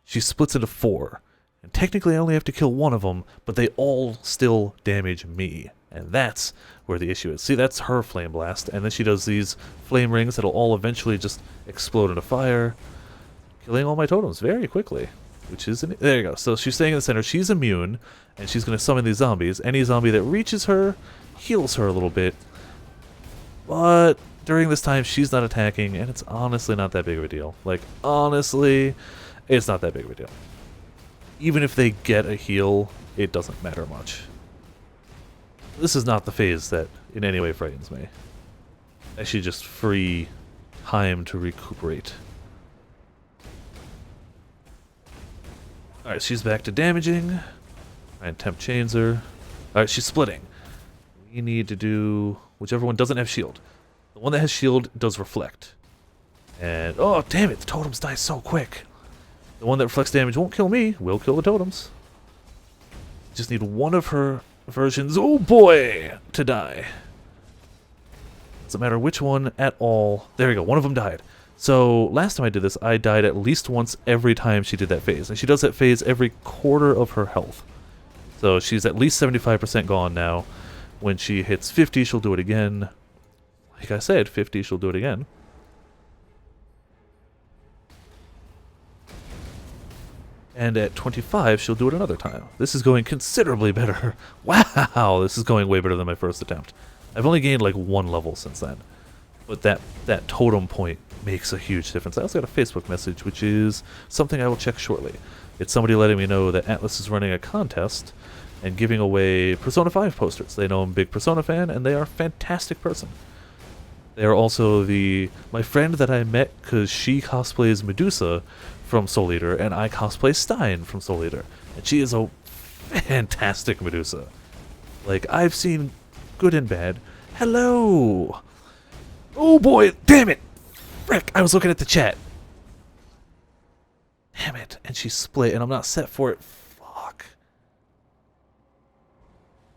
She splits into 4. And technically I only have to kill 1 of them, but they all still damage me. And that's where the issue is. See, that's her Flame Blast, and then she does these flame rings that'll all eventually just explode into fire, killing all my totems very quickly. Which is, there you go. So she's staying in the center. She's immune, and she's going to summon these zombies. Any zombie that reaches her heals her a little bit. But during this time, she's not attacking, and it's honestly not that big of a deal. Like, honestly, it's not that big of a deal. Even if they get a heal, it doesn't matter much. This is not the phase that in any way frightens me. Actually, just free time to recuperate. Alright, she's back to damaging. Alright, temp chains her. Alright, she's splitting. We need to do whichever one doesn't have shield. The one that has shield does reflect. And, oh, damn it, the totems die so quick. The one that reflects damage won't kill me, will kill the totems. Just need one of her versions, oh boy, to die. Doesn't matter which one at all. There we go, one of them died. So, last time I did this, I died at least once every time she did that phase. And she does that phase every quarter of her health. So, she's at least 75% gone now. When she hits 50, she'll do it again. Like I said, 50, she'll do it again. And at 25, she'll do it another time. This is going considerably better. Wow, this is going way better than my first attempt. I've only gained like 1 level since then. But that totem point makes a huge difference. I also got a Facebook message, which is something I will check shortly. It's somebody letting me know that Atlas is running a contest and giving away Persona 5 posters. They know I'm a big Persona fan, and they are a fantastic person. They are also my friend that I met because she cosplays Medusa from Soul Eater, and I cosplay Stein from Soul Eater. And she is a fantastic Medusa. Like, I've seen good and bad. Hello! Oh boy, damn it! Frick, I was looking at the chat. Damn it, and she split, and I'm not set for it. Fuck.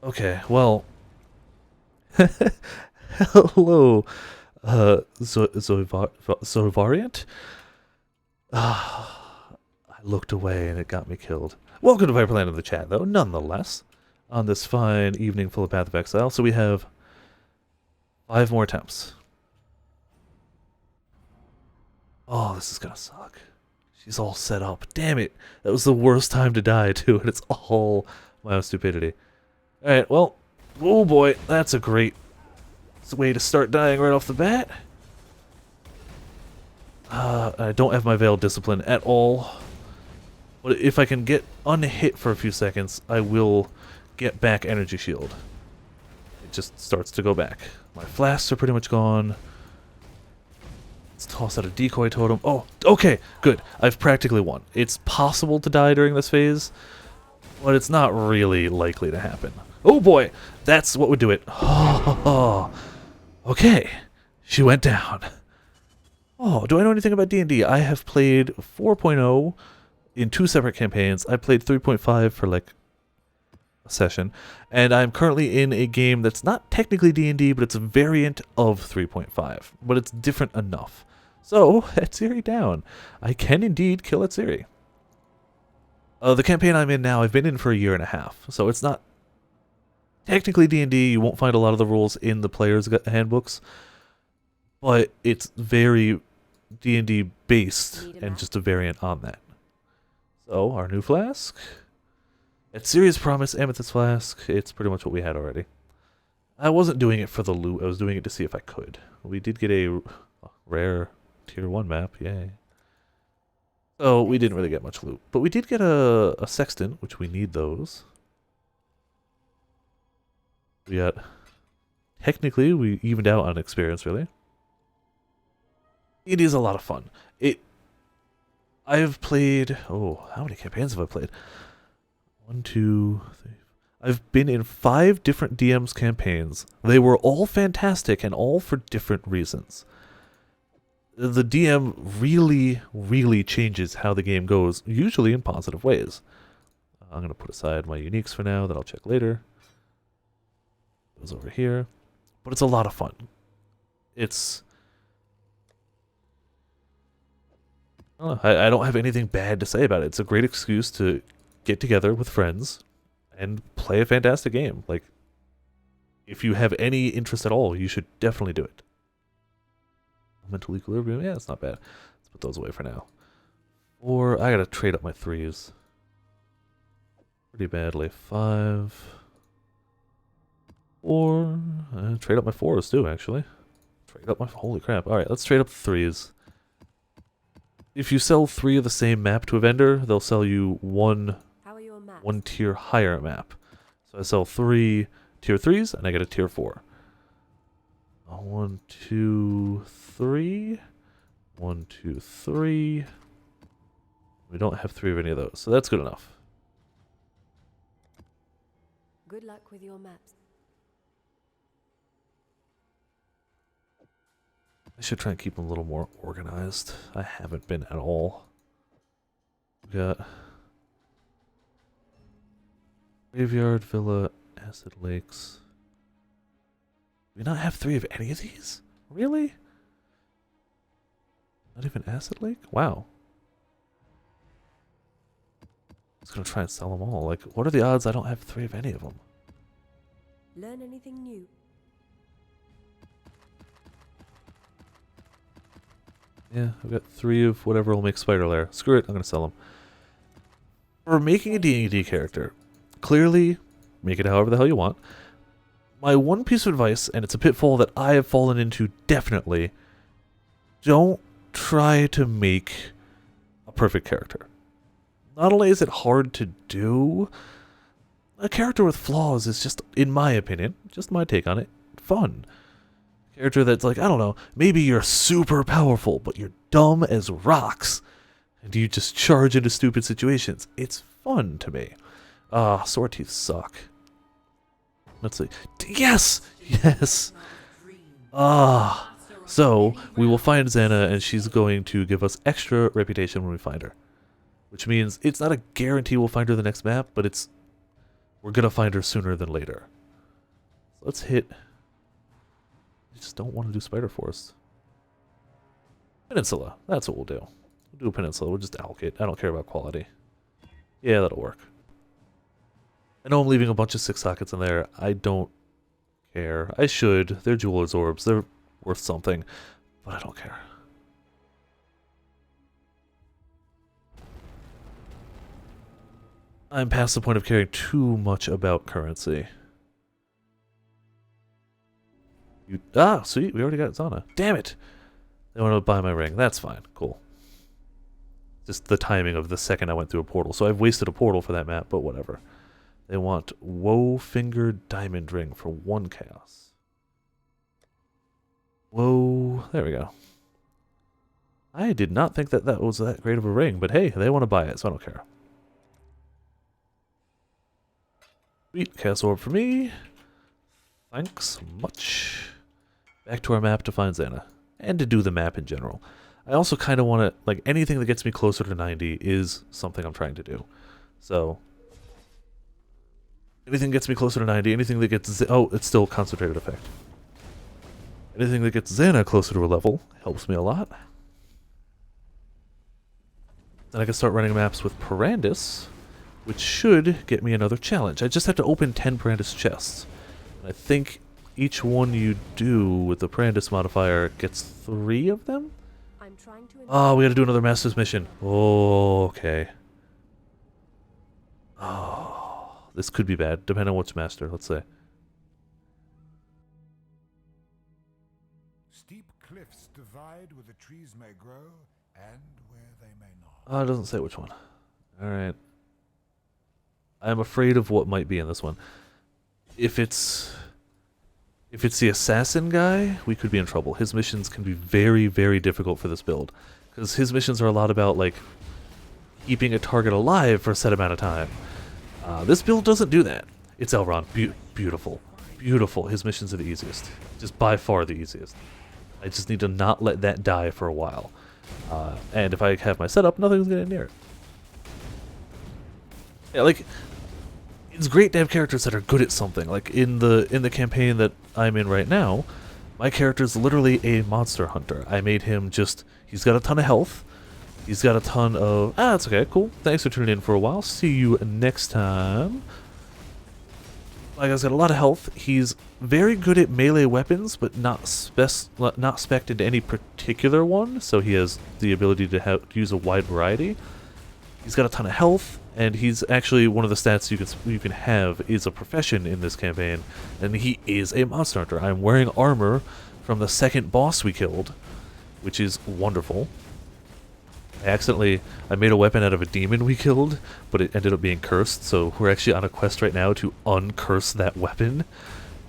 Okay, well... Hello, Zovariant? I looked away and it got me killed. Welcome to Viperland in the chat, though, nonetheless, on this fine evening full of Path of Exile. So we have 5 more attempts. Oh, this is gonna suck. She's all set up. Damn it! That was the worst time to die, too, and it's all my own stupidity. Alright, well, oh boy, that's a great way to start dying right off the bat. I don't have my Veiled Discipline at all. But if I can get unhit for a few seconds, I will get back Energy Shield. It just starts to go back. My flasks are pretty much gone. Let's toss out a decoy totem. Oh, okay, good. I've practically won. It's possible to die during this phase, but it's not really likely to happen. Oh boy, that's what would do it. Oh, okay, she went down. Oh, do I know anything about D&D? I have played 4.0 in 2 separate campaigns. I played 3.5 for like a session, and I'm currently in a game that's not technically D&D, but it's a variant of 3.5, but it's different enough. So, Etsiri down. I can indeed kill Etsiri. The campaign I'm in now, I've been in for a year and a half, so it's not technically D&D. You won't find a lot of the rules in the player's handbooks, but it's very D&D based and just a variant on that. So, our new flask. Etsiri's Promise Amethyst Flask. It's pretty much what we had already. I wasn't doing it for the loot. I was doing it to see if I could. We did get a rare Tier 1 map. Yay. So, we didn't really get much loot. But we did get a sextant, which we need those. We got... Technically, we evened out on experience, really. It is a lot of fun. I've played... Oh, how many campaigns have I played? 1, 2, 3... I've been in 5 different DM's campaigns. They were all fantastic and all for different reasons. The DM really, really changes how the game goes, usually in positive ways. I'm going to put aside my uniques for now, that I'll check later. Goes over here. But it's a lot of fun. It's... I don't have anything bad to say about it. It's a great excuse to get together with friends and play a fantastic game. Like, if you have any interest at all, you should definitely do it. Mental equilibrium, yeah, it's not bad. Let's put those away for now. Or I gotta trade up my 3s pretty badly. 5. Or trade up my 4s too, actually. Trade up my... Holy crap. Alright, let's trade up the 3s. If you sell 3 of the same map to a vendor, they'll sell you one tier higher map. So I sell 3 tier 3s, and I get a tier 4. 1, 2, 3. 1, 2, 3. We don't have 3 of any of those, so that's good enough. Good luck with your maps. I should try and keep them a little more organized. I haven't been at all. We got Graveyard, Villa, Acid Lakes. Do we not have 3 of any of these? Really? Not even Acid Lake? Wow. I was gonna try and sell them all. Like, what are the odds I don't have 3 of any of them? Learn anything new? Yeah, I've got 3 of whatever will make Spider Lair. Screw it, I'm gonna sell them. For making a D&D character, clearly, make it however the hell you want. My one piece of advice, and it's a pitfall that I have fallen into definitely, don't try to make a perfect character. Not only is it hard to do, a character with flaws is just, in my opinion, just my take on it, fun. A character that's like, I don't know, maybe you're super powerful, but you're dumb as rocks, and you just charge into stupid situations. It's fun to me. Sword teeth suck. Let's see. Yes! Yes! So, we will find Xana, and she's going to give us extra reputation when we find her. Which means it's not a guarantee we'll find her the next map, but it's... we're gonna find her sooner than later. So let's hit... I just don't want to do Spider Forest. Peninsula. That's what we'll do. We'll do a Peninsula. We'll just allocate. I don't care about quality. Yeah, that'll work. I know I'm leaving a bunch of 6 sockets in there. I don't care. I should. They're Jeweler's Orbs. They're worth something. But I don't care. I'm past the point of caring too much about currency. Sweet. We already got Zana. Damn it! They want to buy my ring. That's fine. Cool. Just the timing of the second I went through a portal. So I've wasted a portal for that map, but whatever. They want Woe Fingered Diamond Ring for 1 chaos. Whoa. There we go. I did not think that that was that great of a ring, but hey, they want to buy it, so I don't care. Sweet. Chaos Orb for me. Thanks much. Back to our map to find Xana. And to do the map in general. I also kind of want to, like, anything that gets me closer to 90 is something I'm trying to do. So... anything gets me closer to 90, anything that gets... oh, it's still concentrated effect. Anything that gets Xana closer to a level helps me a lot. Then I can start running maps with Parandis, which should get me another challenge. I just have to open 10 Parandis chests. And I think each one you do with the Parandis modifier gets 3 of them? I'm trying to Oh, we gotta do another Master's mission. Oh, okay. Oh, this could be bad, depending on which Master, let's say. Steep cliffs divide where the trees may grow and where they may not. Oh, it doesn't say which one. Alright. I'm afraid of what might be in this one. If it's the assassin guy, we could be in trouble. His missions can be very, very difficult for this build. Because his missions are a lot about, like, keeping a target alive for a set amount of time. This build doesn't do that. It's Elrond. Beautiful. Beautiful. His missions are the easiest. Just by far the easiest. I just need to not let that die for a while. And if I have my setup, nothing's going to near it. Yeah, like... it's great to have characters that are good at something. Like in the campaign that I'm in right now, my character is literally a monster hunter. I made him just... he's got a ton of health. He's got a ton of... that's okay, cool. Thanks for tuning in for a while. See you next time. Like, he's got a lot of health. He's very good at melee weapons, but not spec'd into any particular one. So he has the ability to use a wide variety. He's got a ton of health. And he's actually one of the stats you can have is a profession in this campaign, and he is a monster hunter. I'm wearing armor from the second boss we killed, which is wonderful. I made a weapon out of a demon we killed, but it ended up being cursed, so we're actually on a quest right now to uncurse that weapon,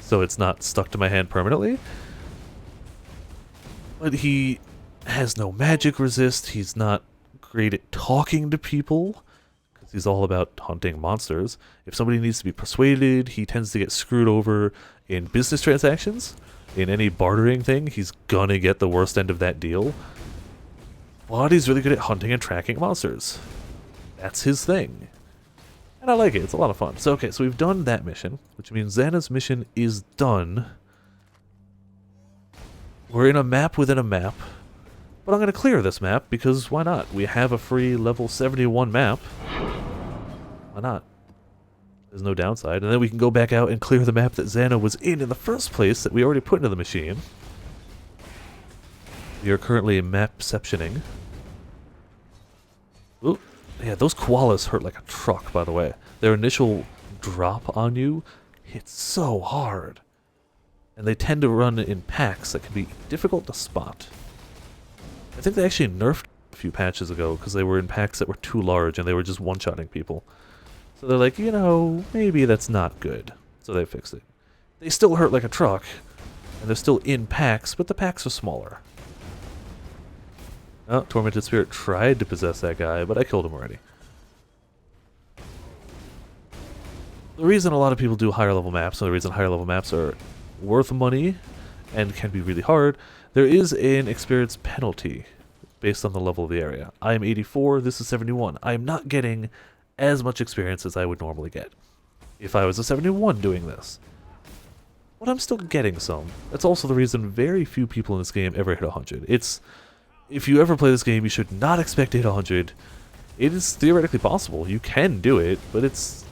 so it's not stuck to my hand permanently. But he has no magic resist, he's not great at talking to people. He's all about hunting monsters. If somebody needs to be persuaded, he tends to get screwed over in business transactions. in any bartering thing, he's gonna get the worst end of that deal. But he's really good at hunting and tracking monsters. That's his thing. And I like it. It's a lot of fun. So, okay, so we've done that mission, which means Xana's mission is done. We're in a map within a map. But I'm going to clear this map, because why not? We have a free level 71 map. Why not? There's no downside. And then we can go back out and clear the map that Xana was in the first place, that we already put into the machine. We are currently mapceptioning. Ooh. Yeah, those koalas hurt like a truck, by the way. Their initial drop on you hits so hard. And they tend to run in packs that can be difficult to spot. I think they actually nerfed a few patches ago because they were in packs that were too large and they were just one-shotting people. So they're like, you know, maybe that's not good. So they fixed it. They still hurt like a truck, and they're still in packs, but the packs are smaller. Oh, Tormented Spirit tried to possess that guy, but I killed him already. The reason a lot of people do higher level maps, and the reason higher level maps are worth money and can be really hard, there is an experience penalty based on the level of the area. I am 84, this is 71. I am not getting as much experience as I would normally get if I was a 71 doing this. But I'm still getting some. That's also the reason very few people in this game ever hit 100. If you ever play this game, you should not expect to hit 100. It is theoretically possible. You can do it, but at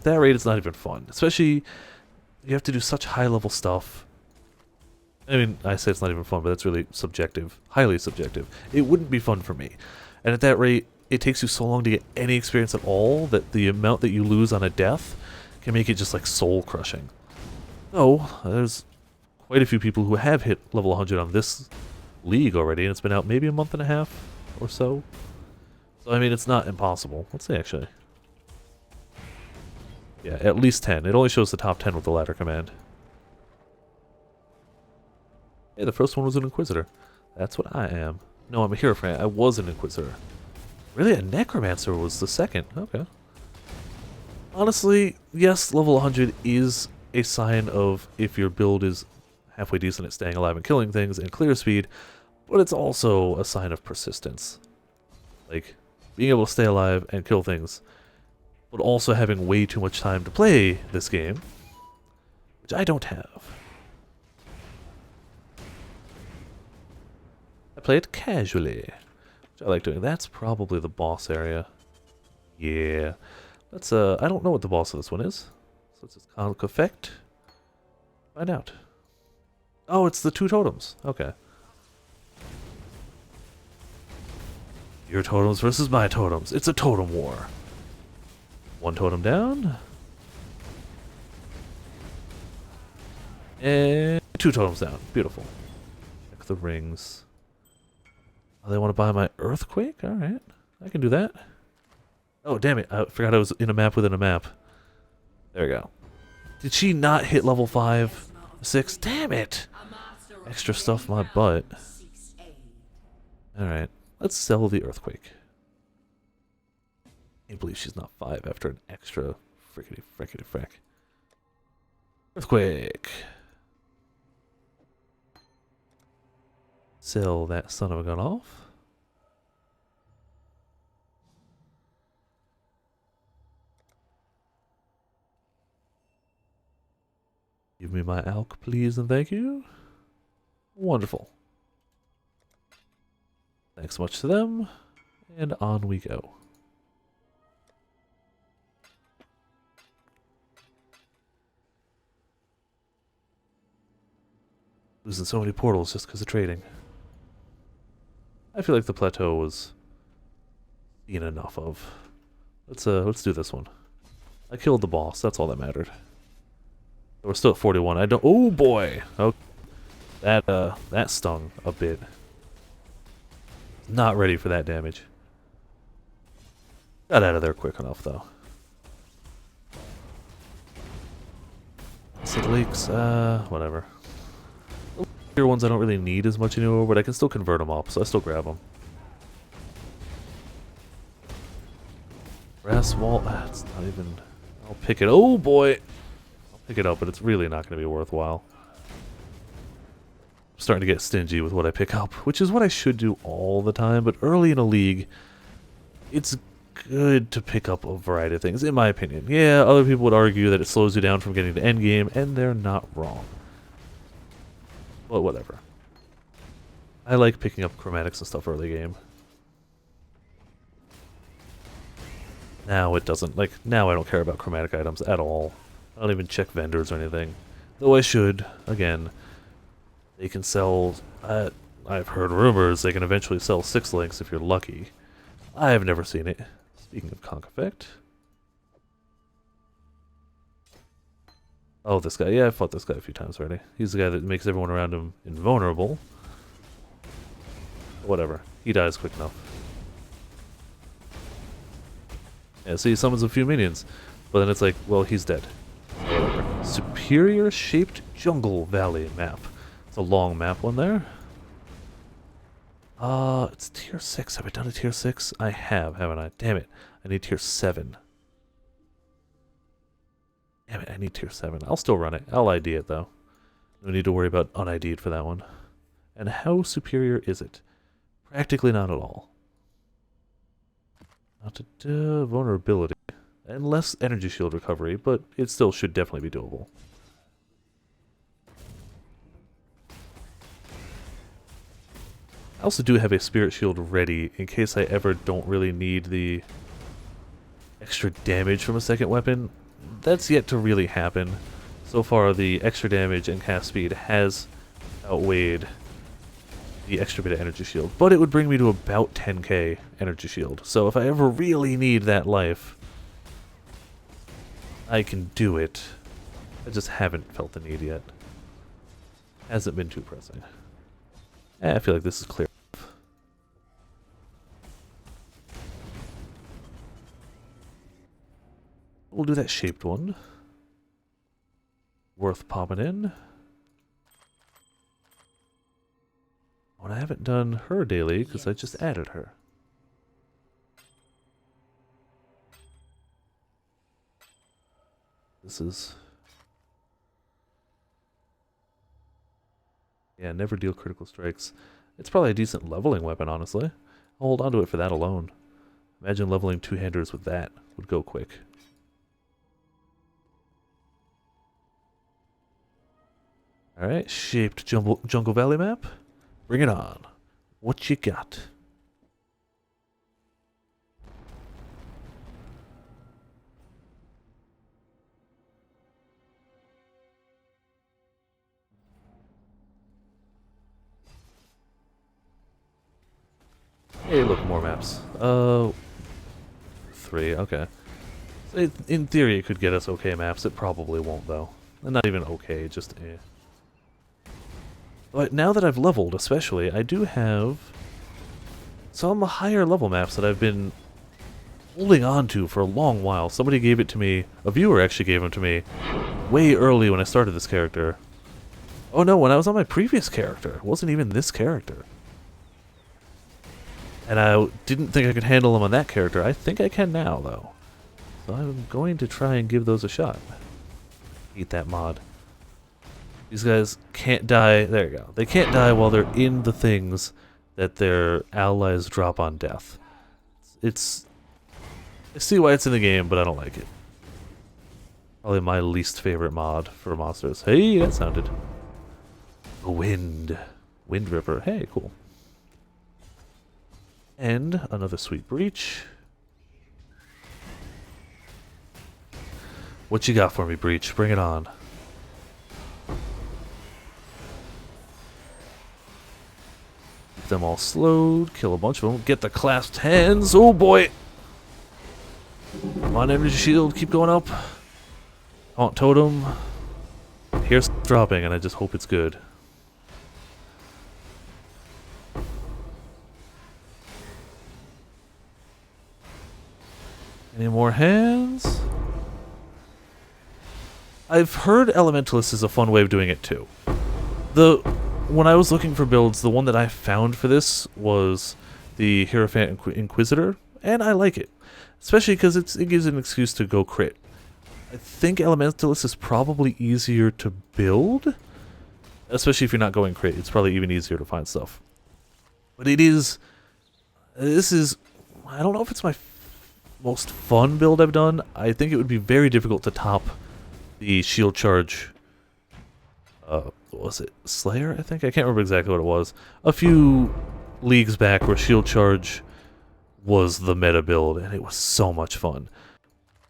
that rate, it's not even fun. Especially, you have to do such high-level stuff. I mean, I say it's not even fun, but that's really subjective. Highly subjective. It wouldn't be fun for me. And at that rate, it takes you so long to get any experience at all that the amount that you lose on a death can make it just like soul-crushing. So, there's quite a few people who have hit level 100 on this league already, and it's been out maybe a month and a half or so. So, I mean, it's not impossible. Let's see, actually. Yeah, at least 10. It only shows the top 10 with the ladder command. Hey, the first one was an Inquisitor. That's what I am. No, I'm a Hierophant. I was an Inquisitor. Really, a Necromancer was the second. Okay. Honestly, yes, level 100 is a sign of if your build is halfway decent at staying alive and killing things and clear speed, but it's also a sign of persistence. Like, being able to stay alive and kill things, but also having way too much time to play this game, which I don't have. I play it casually, which I like doing. That's probably the boss area. Yeah. Let's, I don't know what the boss of this one is. So it's its conic effect. Find out. Oh, it's the two totems. Okay. Your totems versus my totems. It's a totem war. One totem down. And two totems down. Beautiful. Check the rings. Oh, they want to buy my earthquake? Alright. I can do that. Oh, damn it. I forgot I was in a map within a map. There we go. Did she not hit level 5? 6? Damn it! Extra stuff my butt. Alright. Let's sell the earthquake. I can't believe she's not 5 after an extra frickety frack. Earthquake! Sell that son of a gun off. Give me my alk, please, and thank you. Wonderful. Thanks so much to them. And on we go. Losing so many portals just because of trading. I feel like the plateau was seen enough of. Let's do this one. I killed the boss, that's all that mattered. We're still at 41. I don't. Oh boy! Oh, that stung a bit. Not ready for that damage. Got out of there quick enough though. Acid leaks. Whatever. Here ones I don't really need as much anymore, but I can still convert them up, so I still grab them. Brass wall. It's not even. I'll pick it. Oh boy! Pick it up, but it's really not going to be worthwhile. starting to get stingy with what I pick up, which is what I should do all the time, but early in a league, it's good to pick up a variety of things, in my opinion. Yeah, other people would argue that it slows you down from getting to endgame, and they're not wrong. But whatever. I like picking up chromatics and stuff early game. Now it doesn't, like, now I don't care about chromatic items at all. I don't even check vendors or anything. Though I should, again. They can sell, I've heard rumors they can eventually sell 6 links if you're lucky. I've never seen it. Speaking of conk effect. Oh, this guy. Yeah, I've fought this guy a few times already. He's the guy that makes everyone around him invulnerable. Whatever. He dies quick enough. Yeah, so he summons a few minions. But then it's like, well, he's dead. Whatever. Superior Shaped Jungle Valley map. It's a long map one there. It's tier 6. Have I done a tier 6? I have, haven't I? Damn it. I need tier 7. Damn it, I need tier 7. I'll still run it. I'll ID it, though. No need to worry about un-ID'd for that one. And how superior is it? Practically not at all. Not a vulnerability. And less energy shield recovery, but it still should definitely be doable. I also do have a spirit shield ready in case I ever don't really need the extra damage from a second weapon. That's yet to really happen. So far, the extra damage and cast speed has outweighed the extra bit of energy shield, but it would bring me to about 10k energy shield. So if I ever really need that life, I can do it. I just haven't felt the need yet. Hasn't been too pressing. I feel like this is clear. We'll do that shaped one. Worth popping in. Oh, and I haven't done her daily because I just added her. This is... yeah, never deal critical strikes. It's probably a decent leveling weapon, honestly. I'll hold on to it for that alone. Imagine leveling two-handers with that. Would go quick. Alright, shaped Jungle Valley map. Bring it on. What you got? Hey, look, more maps. 3, okay. So in theory, it could get us okay maps. It probably won't, though. And not even okay, just eh. But now that I've leveled, especially, I do have some higher level maps that I've been holding on to for a long while. Somebody gave it to me, a viewer actually gave them to me, way early when I started this character. Oh no, when I was on my previous character. It wasn't even this character. And I didn't think I could handle them on that character. I think I can now, though. So I'm going to try and give those a shot. Eat that mod. These guys can't die. There you go. They can't die while they're in the things that their allies drop on death. It's... I see why it's in the game, but I don't like it. Probably my least favorite mod for monsters. Hey, that sounded... the wind. Wind Ripper. Hey, cool. And another sweet breach. What you got for me, Breach? Bring it on. Keep them all slowed. Kill a bunch of them. Get the class 10s. Oh boy! Come on, energy shield. Keep going up. Taunt totem. Here's dropping, and I just hope it's good. Any more hands? I've heard Elementalist is a fun way of doing it too. When I was looking for builds, the one that I found for this was the Hierophant Inquisitor, and I like it. Especially because it gives an excuse to go crit. I think Elementalist is probably easier to build, Especially if you're not going crate, it's probably even easier to find stuff. But this is, I don't know if it's my most fun build I've done. I think it would be very difficult to top the shield charge, what was it, Slayer, I think? I can't remember exactly what it was. A few leagues back where shield charge was the meta build, and it was so much fun.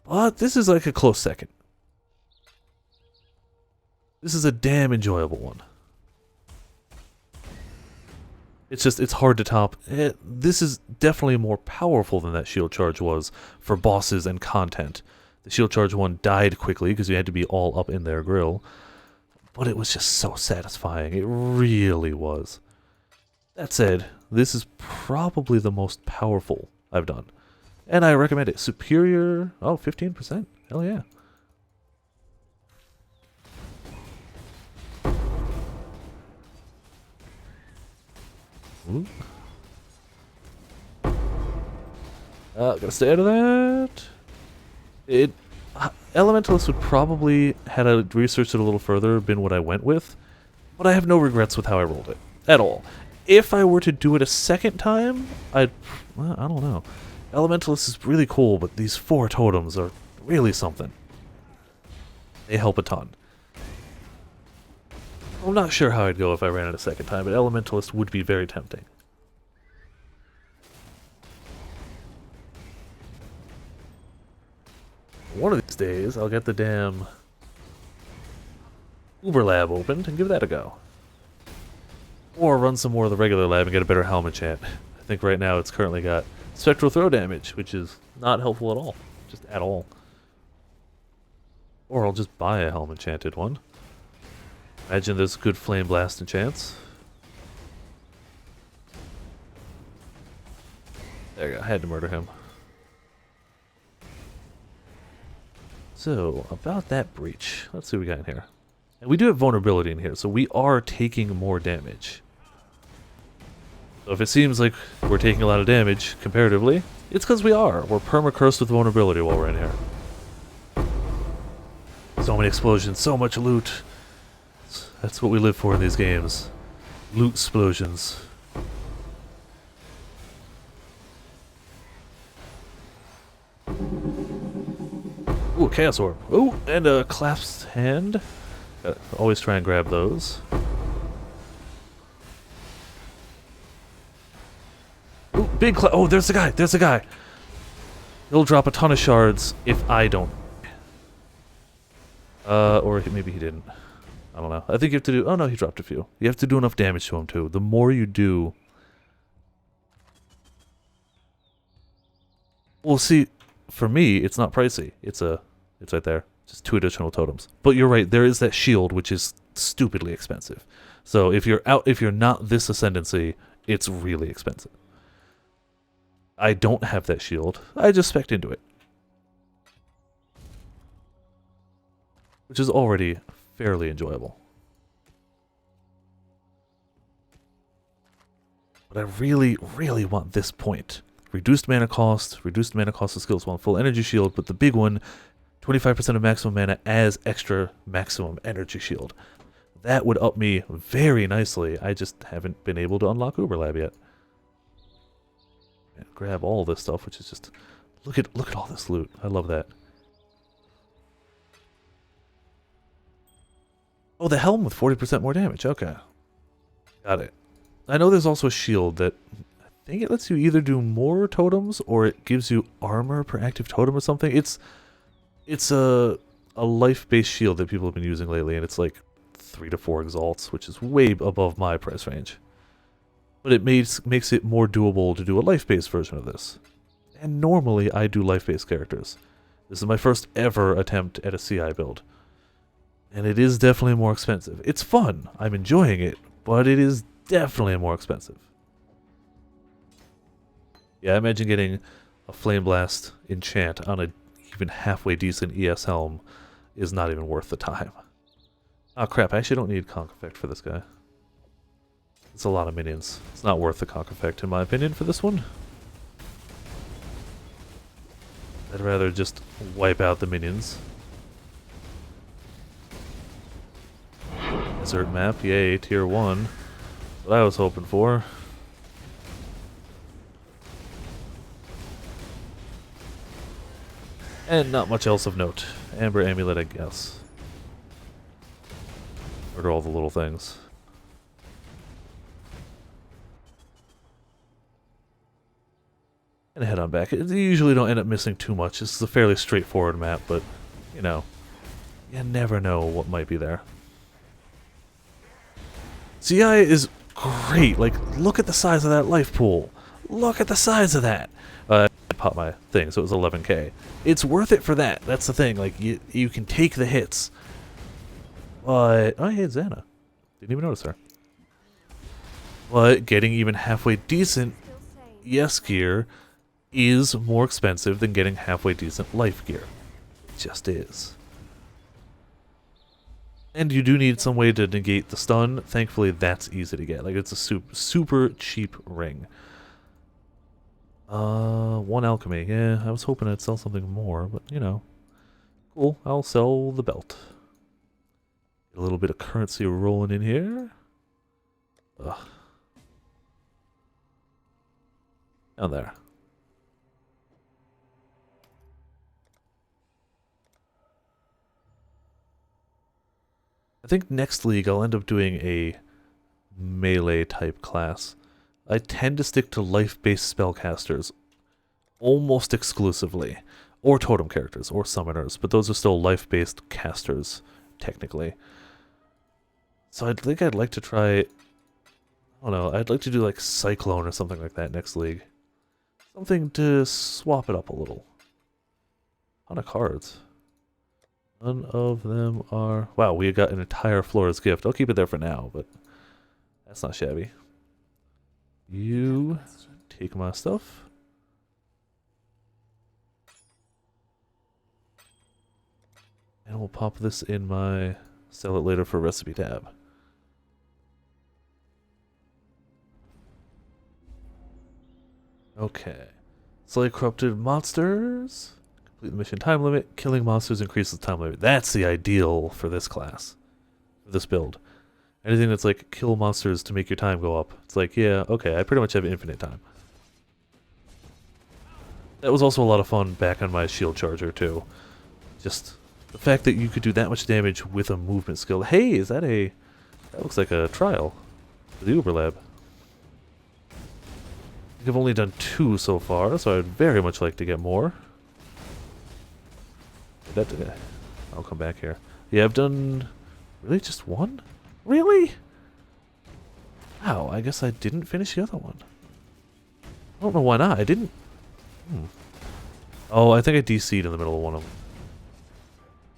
But this is like a close second. This is a damn enjoyable one. It's just, it's hard to top. This is definitely more powerful than that shield charge was for bosses and content. The shield charge one died quickly because you had to be all up in their grill. But it was just so satisfying. It really was. That said, this is probably the most powerful I've done. And I recommend it. Superior, 15%. Hell yeah. Ooh. Gotta stay out of that. Elementalist would probably, had I researched it a little further, been what I went with. But I have no regrets with how I rolled it. At all. If I were to do it a second time, I don't know. Elementalist is really cool, but these 4 totems are really something. They help a ton. I'm not sure how I'd go if I ran it a second time, but Elementalist would be very tempting. One of these days, I'll get the damn Uber lab opened and give that a go. Or run some more of the regular lab and get a better helm enchant. I think right now it's currently got spectral throw damage, which is not helpful at all. Just at all. Or I'll just buy a helm enchanted one. Imagine there's good Flameblast enchants. There you go, I had to murder him. So, about that breach. Let's see what we got in here. And we do have vulnerability in here, so we are taking more damage. So if it seems like we're taking a lot of damage, comparatively, it's because we are. We're perma-cursed with vulnerability while we're in here. So many explosions, so much loot. That's what we live for in these games. Loot explosions. Ooh, Chaos Orb. Ooh, and a clasped hand. Always try and grab those. Ooh, big oh, there's the guy, there's the guy. He'll drop a ton of shards if I don't. Or maybe he didn't. I don't know. I think you have to do... Oh, no, he dropped a few. You have to do enough damage to him, too. The more you do... Well, see, for me, it's not pricey. It's right there. Just 2 additional totems. But you're right, there is that shield, which is stupidly expensive. So if you're not this ascendancy, it's really expensive. I don't have that shield. I just spec'd into it. Which is already fairly enjoyable. But I really, really want this point. Reduced mana cost of skills while full energy shield, but the big one, 25% of maximum mana as extra maximum energy shield. That would up me very nicely. I just haven't been able to unlock Uber Lab yet. And grab all this stuff, which is just... Look at all this loot. I love that. Oh, the helm with 40% more damage. Okay. Got it. I know there's also a shield that... I think it lets you either do more totems or it gives you armor per active totem or something. It's a life-based shield that people have been using lately, and it's like 3 to 4 exalts, which is way above my price range. But it makes it more doable to do a life-based version of this. And normally I do life-based characters. This is my first ever attempt at a CI build. And it is definitely more expensive. It's fun. I'm enjoying it, but it is definitely more expensive. Yeah, I imagine getting a Flameblast enchant on a even halfway decent ES helm is not even worth the time. Oh crap, I actually don't need Conk Effect for this guy. It's a lot of minions. It's not worth the Conk Effect in my opinion for this one. I'd rather just wipe out the minions. desert map. Yay, tier 1. What I was hoping for. And not much else of note. Amber Amulet, I guess. Order all the little things. And head on back. You usually don't end up missing too much. This is a fairly straightforward map, but, you know, you never know what might be there. CI is great. Like, look at the size of that life pool. Look at the size of that. I popped my thing, so it was 11k. It's worth it for that. That's the thing. Like, you can take the hits. But, oh, hey, Xana. Didn't even notice her. But getting even halfway decent yes gear is more expensive than getting halfway decent life gear. It just is. And you do need some way to negate the stun. Thankfully, that's easy to get. Like, it's a super cheap ring. 1 alchemy. Yeah, I was hoping I'd sell something more, but, you know. Cool, I'll sell the belt. Get a little bit of currency rolling in here. Ugh. Down there. I think next league I'll end up doing a melee type class. I tend to stick to life-based spellcasters almost exclusively, or totem characters, or summoners, but those are still life-based casters, technically. So I think I'd like to try, I don't know, I'd like to do like Cyclone or something like that next league. Something to swap it up a little. Ton of cards. None of them are... Wow, we got an entire Flora's Gift. I'll keep it there for now, but that's not shabby. You take my stuff. And we'll pop this in my sell it later for recipe tab. Okay. Slay corrupted monsters. Complete the mission time limit. Killing monsters increases the time limit. That's the ideal for this class. For this build. Anything that's like kill monsters to make your time go up. It's like, yeah, okay, I pretty much have infinite time. That was also a lot of fun back on my shield charger too. Just the fact that you could do that much damage with a movement skill. Hey, is that a... That looks like a trial for the Uber Lab. I think I've only done 2 so far, so I'd very much like to get more. I'll come back here. Yeah, I've done... Really? Just 1? Really? Wow, I guess I didn't finish the other one. I don't know why not. I didn't... Oh, I think I DC'd in the middle of one of them.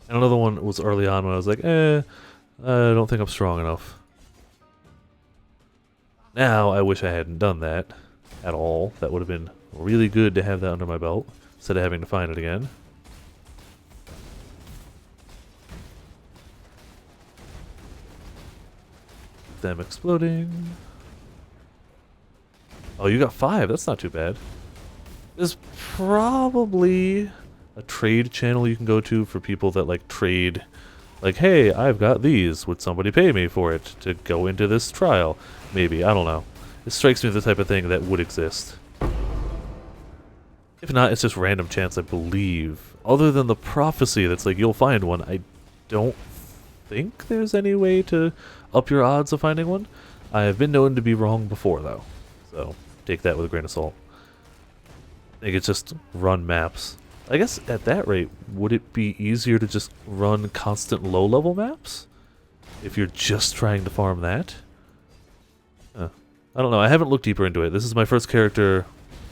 And another one was early on when I was like, I don't think I'm strong enough. Now, I wish I hadn't done that at all. That would have been really good to have that under my belt, instead of having to find it again. Them exploding. Oh, you got 5. That's not too bad. There's probably a trade channel you can go to for people that like trade. Like, hey, I've got these. Would somebody pay me for it to go into this trial? Maybe. I don't know. It strikes me as the type of thing that would exist. If not, it's just random chance, I believe. Other than the prophecy that's like, you'll find one, I don't think there's any way to up your odds of finding one. I have been known to be wrong before, though. So, take that with a grain of salt. I think it's just run maps. I guess at that rate, would it be easier to just run constant low-level maps? If you're just trying to farm that? I don't know, I haven't looked deeper into it. This is my first character...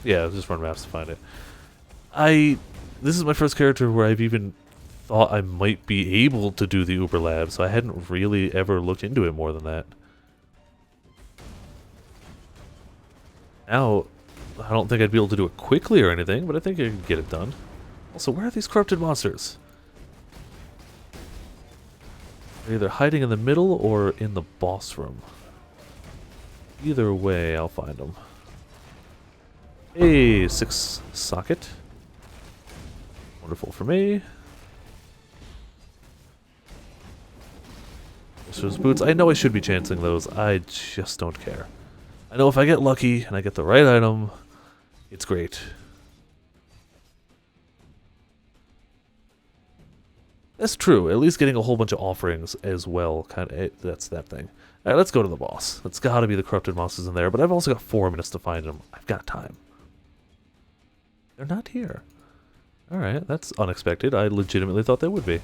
Yeah, just run maps to find it. This is my first character where I've even thought I might be able to do the Uber Lab, so I hadn't really ever looked into it more than that. Now, I don't think I'd be able to do it quickly or anything, but I think I can get it done. Also, where are these corrupted monsters? They're either hiding in the middle or in the boss room. Either way, I'll find them. Hey, 6 socket. Wonderful for me. Sorcerer's Boots. I know I should be chancing those. I just don't care. I know if I get lucky and I get the right item, it's great. That's true. At least getting a whole bunch of offerings as well. That's that thing. Alright, let's go to the boss. That's gotta be the corrupted monsters in there, but I've also got 4 minutes to find them. I've got time. They're not here. Alright, that's unexpected. I legitimately thought they would be.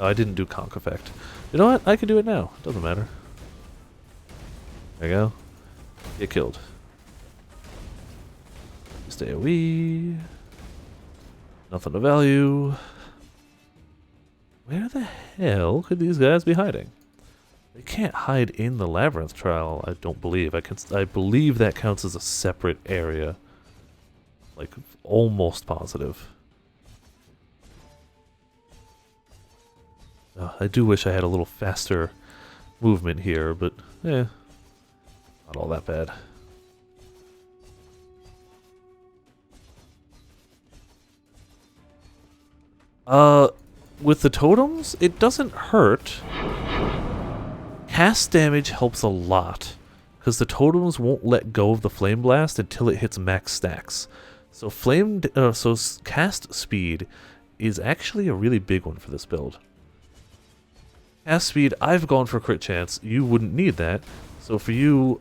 Oh, I didn't do Conk Effect. You know what? I can do it now. It doesn't matter. There you go. Get killed. Just AoE. Nothing of value. Where the hell could these guys be hiding? They can't hide in the Labyrinth Trial, I don't believe. I believe that counts as a separate area. Like, almost positive. I do wish I had a little faster movement here, but not all that bad. With the totems, it doesn't hurt. Cast damage helps a lot, because the totems won't let go of the Flameblast until it hits max stacks. So cast speed is actually a really big one for this build. Cast speed, I've gone for crit chance. You wouldn't need that. So for you,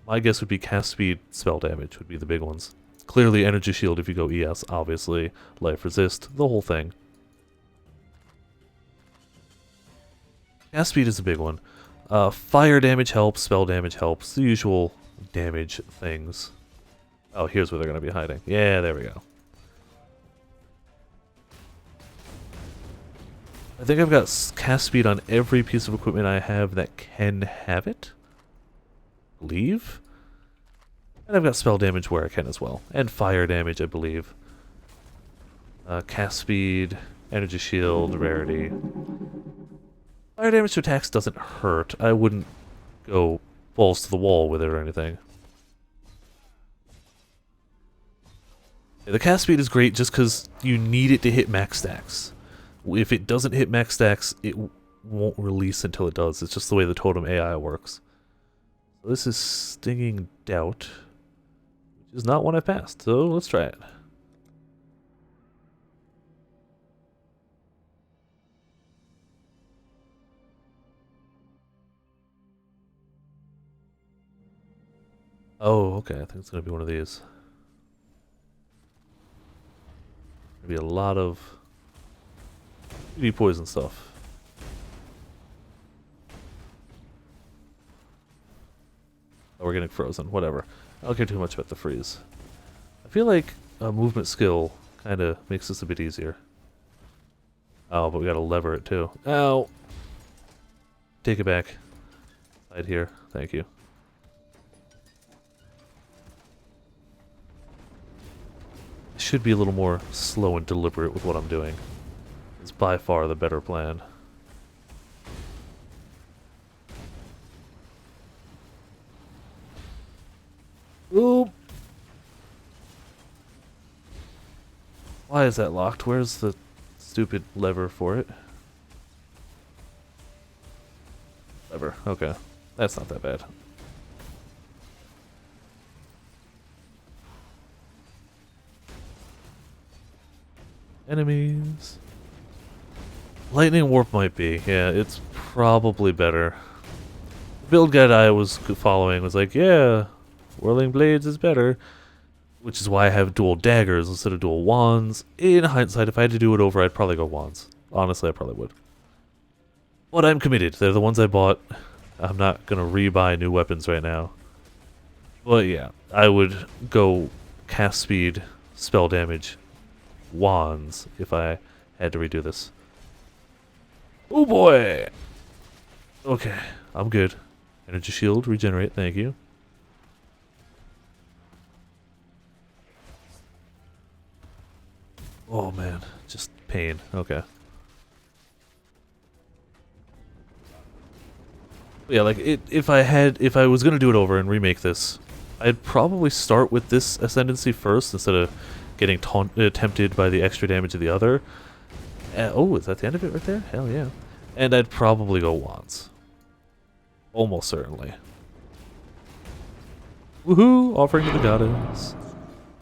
my guess would be cast speed, spell damage would be the big ones. Clearly energy shield if you go ES, obviously. Life resist, the whole thing. Cast speed is a big one. Fire damage helps, spell damage helps, the usual damage things. Oh, here's where they're going to be hiding. Yeah, there we go. I think I've got cast speed on every piece of equipment I have that can have it. Believe? And I've got spell damage where I can as well. And fire damage, I believe. Cast speed, energy shield, rarity. Fire damage to attacks doesn't hurt. I wouldn't go balls to the wall with it or anything. Yeah, the cast speed is great just because you need it to hit max stacks. If it doesn't hit max stacks, it won't release until it does. It's just the way the totem AI works. So this is Stinging Doubt, which is not one I passed, so let's try it. Oh, okay, I think it's going to be one of these. Maybe a lot of UV poison stuff. Oh, we're getting frozen. Whatever. I don't care too much about the freeze. I feel like a movement skill kind of makes this a bit easier. Oh, but we gotta lever it too. Ow! Take it back. Side here. Thank you. I should be a little more slow and deliberate with what I'm doing. It's by far the better plan. Oop! Why is that locked? Where's the stupid lever for it? Lever, okay. That's not that bad. Enemies. Lightning Warp might be. Yeah, it's probably better. The build guide I was following was like, yeah, Whirling Blades is better. Which is why I have dual daggers instead of dual wands. In hindsight, if I had to do it over, I'd probably go wands. Honestly, I probably would. But I'm committed. They're the ones I bought. I'm not going to rebuy new weapons right now. But yeah, I would go cast speed, spell damage, wands if I had to redo this. Oh boy! Okay, I'm good. Energy shield, regenerate, thank you. Oh man, just pain. Okay. Yeah, like if I was gonna do it over and remake this, I'd probably start with this ascendancy first instead of getting tempted by the extra damage of the other. Oh, is that the end of it right there? Hell yeah. And I'd probably go wands. Almost certainly. Woohoo! Offering to the goddess.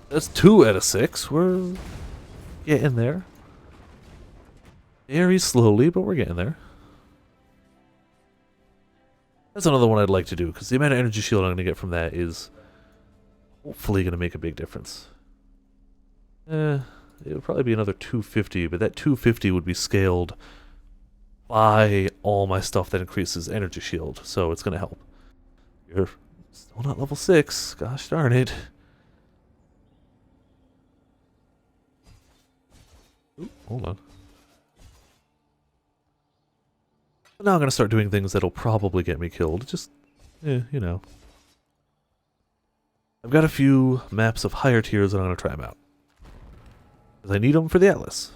That's 2 out of 6. We're getting there. Very slowly, but we're getting there. That's another one I'd like to do, because the amount of energy shield I'm going to get from that is hopefully going to make a big difference. It would probably be another 250, but that 250 would be scaled by all my stuff that increases energy shield, so it's going to help. You're still not level 6, gosh darn it. Ooh, hold on. But now I'm going to start doing things that'll probably get me killed, just, you know. I've got a few maps of higher tiers that I'm going to try them out. Because I need them for the Atlas.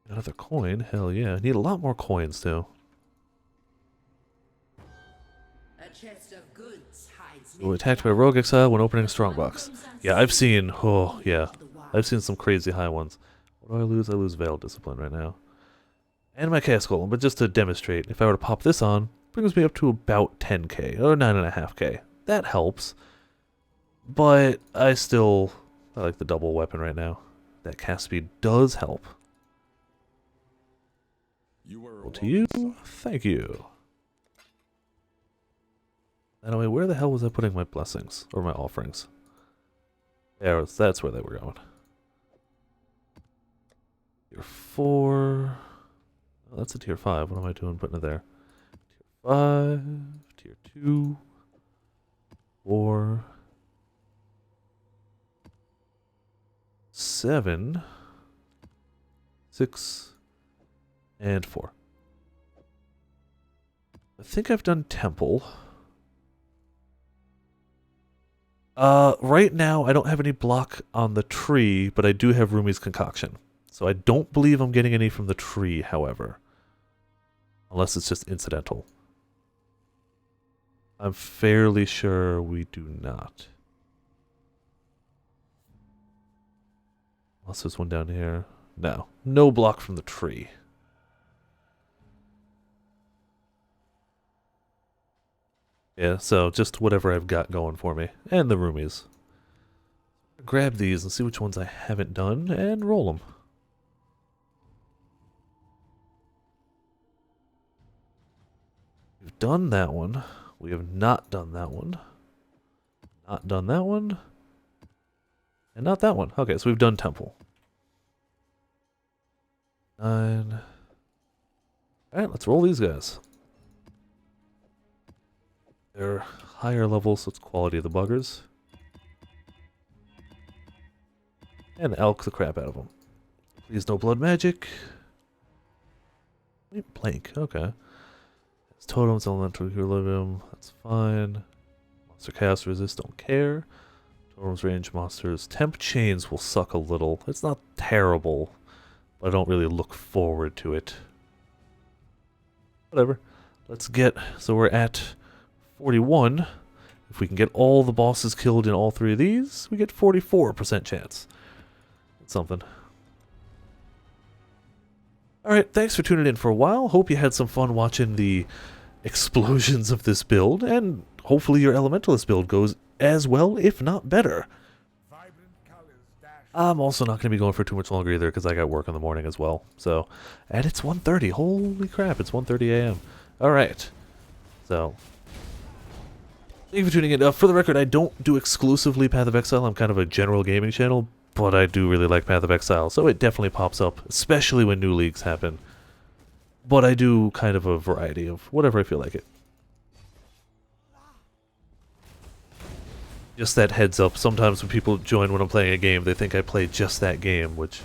Another coin? Hell yeah. I need a lot more coins, too. A chest of goods hides Oh, attacked by Rogue Exile when opening a strongbox. Yeah, I've seen... Oh, yeah. I've seen some crazy high ones. What do I lose? I lose Veil Discipline right now. And my Chaos Golem, but just to demonstrate, if I were to pop this on, brings me up to about 10k, or 9.5k. That helps. But I like the double weapon right now. That cast speed does help. Well, to you, thank you. Anyway, where the hell was I putting my blessings? Or my offerings? That's where they were going. Tier 4... Oh, that's a tier 5. What am I doing putting it there? Tier 5, tier 2, 4, 7, 6, and 4. I think I've done temple. Right now I don't have any block on the tree, but I do have Rumi's concoction. So I don't believe I'm getting any from the tree, however. Unless it's just incidental. I'm fairly sure we do not. Unless there's one down here. No. No block from the tree. Yeah, so just whatever I've got going for me. And the roomies. Grab these and see which ones I haven't done and roll them. We've done that one. We have not done that one. Not done that one. And not that one. Okay, so we've done temple. 9. Alright, let's roll these guys. They're higher levels, so it's quality of the buggers. And elk the crap out of them. Please no blood magic. Wait, blank, okay. It's totems, elemental equilibrium, that's fine. Monster cast resist, don't care. Totems range monsters. Temp chains will suck a little. It's not terrible, but I don't really look forward to it. Whatever. Let's get, so we're at 41. If we can get all the bosses killed in all 3 of these, we get 44% chance. That's something. Alright, thanks for tuning in for a while. Hope you had some fun watching the explosions of this build, and hopefully your Elementalist build goes as well, if not better. I'm also not going to be going for too much longer either, because I got work in the morning as well. So, and it's 1:30. Holy crap, it's 1:30 a.m. Alright. So, thank you for tuning in. For the record, I don't do exclusively Path of Exile. I'm kind of a general gaming channel, but I do really like Path of Exile, so it definitely pops up, especially when new leagues happen. But I do kind of a variety of whatever I feel like it. Just that heads up, sometimes when people join when I'm playing a game, they think I play just that game, which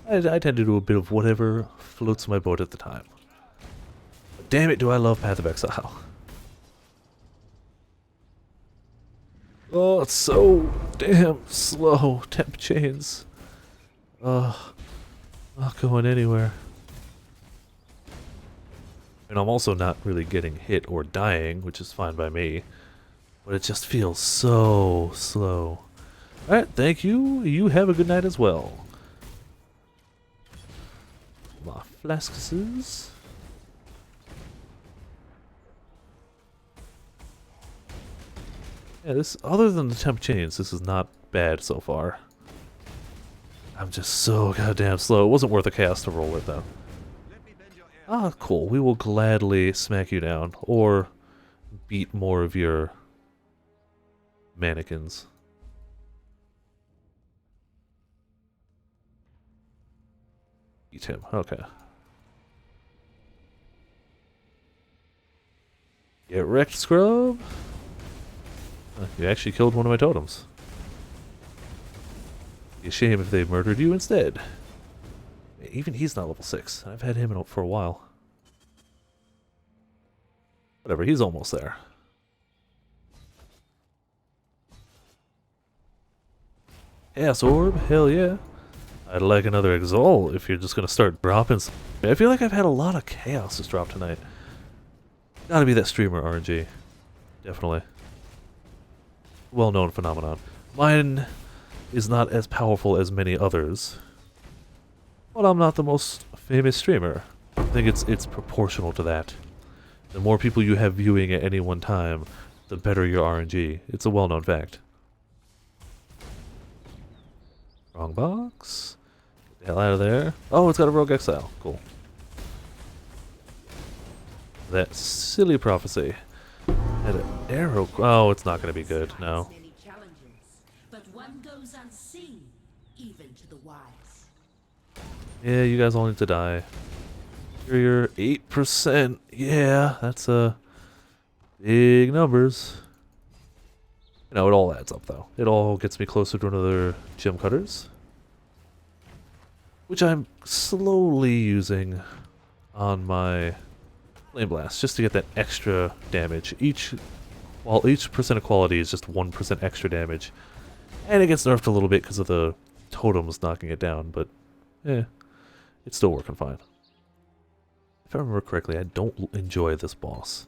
I tend to do a bit of whatever floats my boat at the time. But damn it, do I love Path of Exile. Oh, it's so damn slow. Temp chains. Not going anywhere. And I'm also not really getting hit or dying, which is fine by me. But it just feels so slow. Alright, thank you. You have a good night as well. My flasks. Yeah, this, other than the temp chains, this is not bad so far. I'm just so goddamn slow. It wasn't worth a cast to roll it, though. Ah, cool. We will gladly smack you down, or beat more of your mannequins. Beat him. Okay. Get wrecked, scrub. You actually killed one of my totems. Be a shame if they murdered you instead. Even he's not level 6. I've had him for a while. Whatever, he's almost there. Chaos Orb? Hell yeah. I'd like another Exalt if you're just gonna start dropping some. I feel like I've had a lot of Chaos just drop tonight. Gotta be that streamer RNG. Definitely. Well-known phenomenon. Mine is not as powerful as many others. But I'm not the most famous streamer. I think it's proportional to that. The more people you have viewing at any one time, the better your RNG. It's a well-known fact. Wrong box. Get the hell out of there. Oh, it's got a Rogue Exile. Cool. That silly prophecy. Had an arrow. Oh, it's not going to be good. No. Many challenges, but one goes unseen, even to the wise. Yeah, you guys all need to die. You're 8%. Yeah, that's big numbers. You know, it all adds up though. It all gets me closer to another gem cutters, which I'm slowly using on my Flameblast just to get that extra damage. Each percent of quality is just 1% extra damage, and it gets nerfed a little bit because of the totems knocking it down. But it's still working fine. If I remember correctly, I don't enjoy this boss.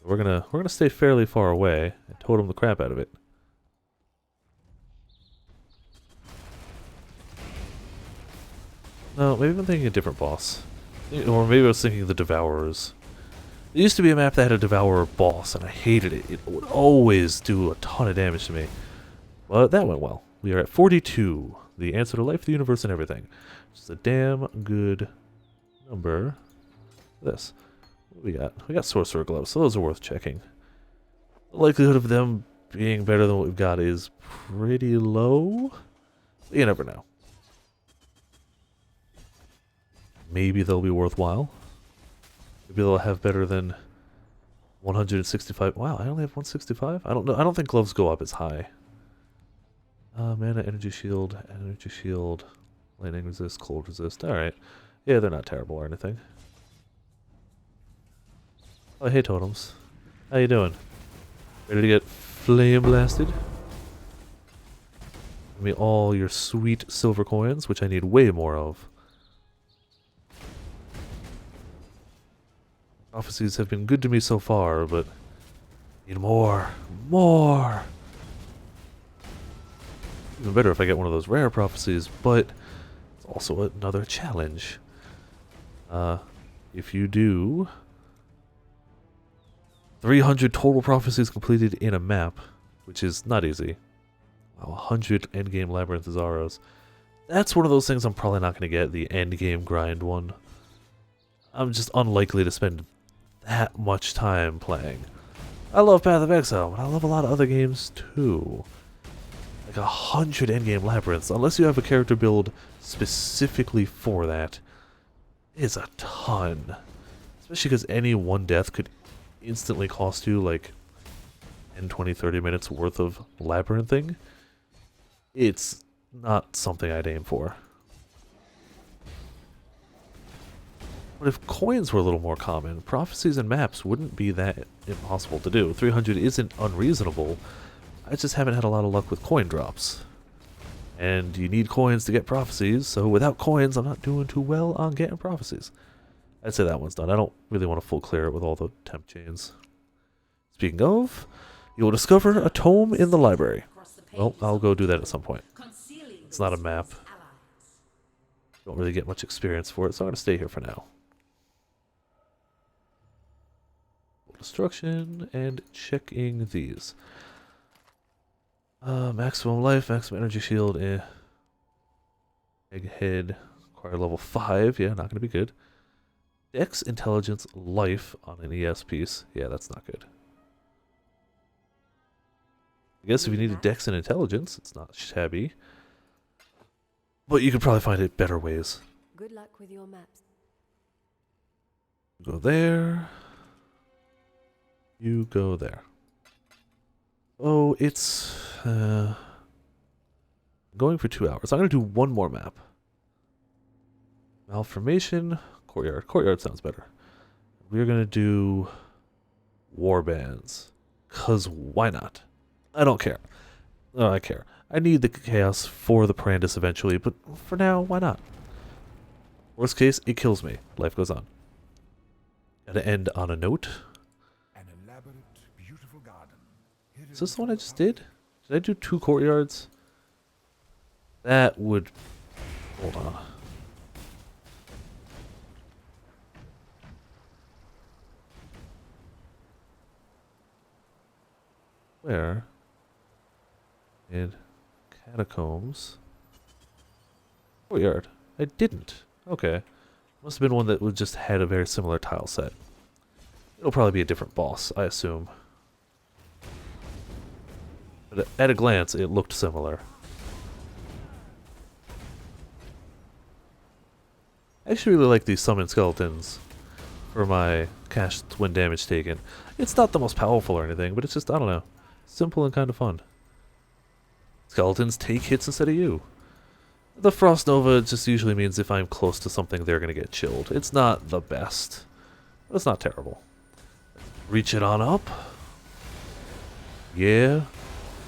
We're gonna stay fairly far away and totem the crap out of it. No, maybe I'm thinking a different boss. Or maybe I was thinking the Devourers. There used to be a map that had a Devourer boss, and I hated it. It would always do a ton of damage to me. But that went well. We are at 42. The answer to life, the universe, and everything. Which is a damn good number. This. What do we got? We got Sorcerer Gloves, so those are worth checking. The likelihood of them being better than what we've got is pretty low. But you never know. Maybe they'll be worthwhile. Maybe they'll have better than 165. Wow, I only have 165? I don't know. I don't think gloves go up as high. Mana, energy shield, lightning resist, cold resist. Alright. Yeah, they're not terrible or anything. Oh, hey totems. How you doing? Ready to get flame blasted? Give me all your sweet silver coins, which I need way more of. Prophecies have been good to me so far, but need more. More! Even better if I get one of those rare prophecies, but it's also another challenge. If you do 300 total prophecies completed in a map, which is not easy. Wow, 100 endgame labyrinth Zaros. That's one of those things I'm probably not going to get, the endgame grind one. I'm just unlikely to spend that much time playing. I love Path of Exile, but I love a lot of other games too. Like 100 endgame labyrinths, unless you have a character build specifically for that, is a ton. Especially because any one death could instantly cost you like 10, 20, 30 minutes worth of labyrinthing. It's not something I'd aim for. But if coins were a little more common, prophecies and maps wouldn't be that impossible to do. 300 isn't unreasonable. I just haven't had a lot of luck with coin drops. And you need coins to get prophecies, so without coins I'm not doing too well on getting prophecies. I'd say that one's done. I don't really want to full clear it with all the temp chains. Speaking of, you will discover a tome in the library. Well, I'll go do that at some point. It's not a map. Don't really get much experience for it, so I'm going to stay here for now. Destruction and checking these. Maximum life, maximum energy shield, Egghead, acquire level 5, yeah, not going to be good. Dex, intelligence, life on an ES piece, yeah, that's not good. I guess if you need a Dex and intelligence, it's not shabby. But you could probably find it better ways. Good luck with your maps. Go there. You go there. Oh, it's going for 2 hours. I'm going to do one more map. Malformation, courtyard. Courtyard sounds better. We're going to do warbands. 'Cause why not? I don't care. No, I care. I need the chaos for the Parandus eventually, but for now, why not? Worst case, it kills me. Life goes on. Gotta end on a note. An elaborate, beautiful garden. Is this the one I just did? Did I do 2 courtyards? That would... Hold on. Where? In catacombs. Courtyard. I didn't. Okay. Must have been one that was just had a very similar tile set. It'll probably be a different boss, I assume. But at a glance, it looked similar. I actually really like these summon skeletons for my cast when damage taken. It's not the most powerful or anything, but it's just, I don't know, simple and kind of fun. Skeletons take hits instead of you. The Frost Nova just usually means if I'm close to something, they're going to get chilled. It's not the best, but it's not terrible. Reach it on up. Yeah.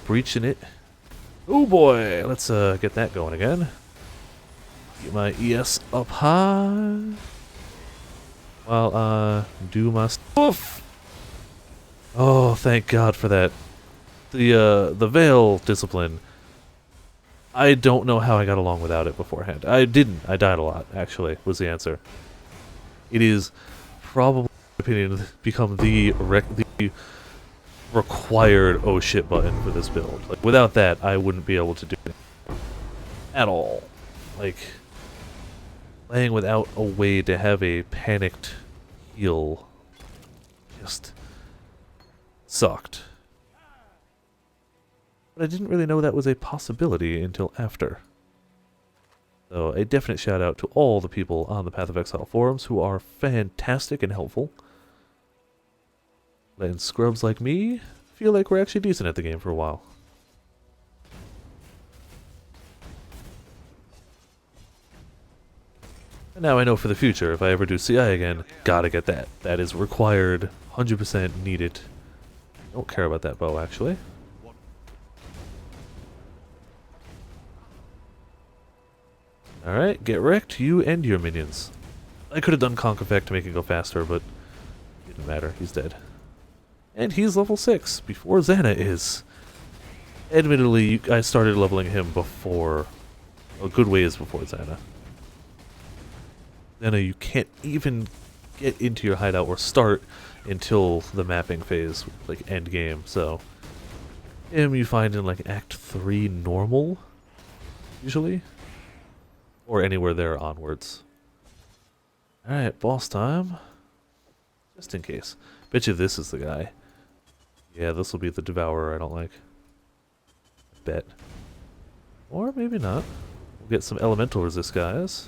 Breaching it. Oh boy, let's get that going again. Get my ES up high. While do my stuff. Oh, thank God for that. The Veil discipline. I don't know how I got along without it beforehand. I didn't. I died a lot, actually, was the answer. It is probably, in my opinion, become the required oh shit button for this build. Like, without that, I wouldn't be able to do it at all. Like, playing without a way to have a panicked heal just sucked. But I didn't really know that was a possibility until after. So a definite shout out to all the people on the Path of Exile forums who are fantastic and helpful. Letting scrubs like me feel like we're actually decent at the game for a while. And now I know for the future, if I ever do CI again, gotta get that. That is required, 100% needed. Don't care about that bow, actually. Alright, get wrecked, you and your minions. I could have done Conk Effect to make it go faster, but it didn't matter, he's dead. And he's level 6, before Xana is. Admittedly, I started leveling him before, a good ways before Xana. Xana, you can't even get into your hideout or start until the mapping phase, like end game, so. Him you find in like Act 3 normal, usually. Or anywhere there onwards. Alright, boss time. Just in case. Bet you this is the guy. Yeah, this will be the Devourer I don't like. Bet. Or maybe not. We'll get some elemental resist guys.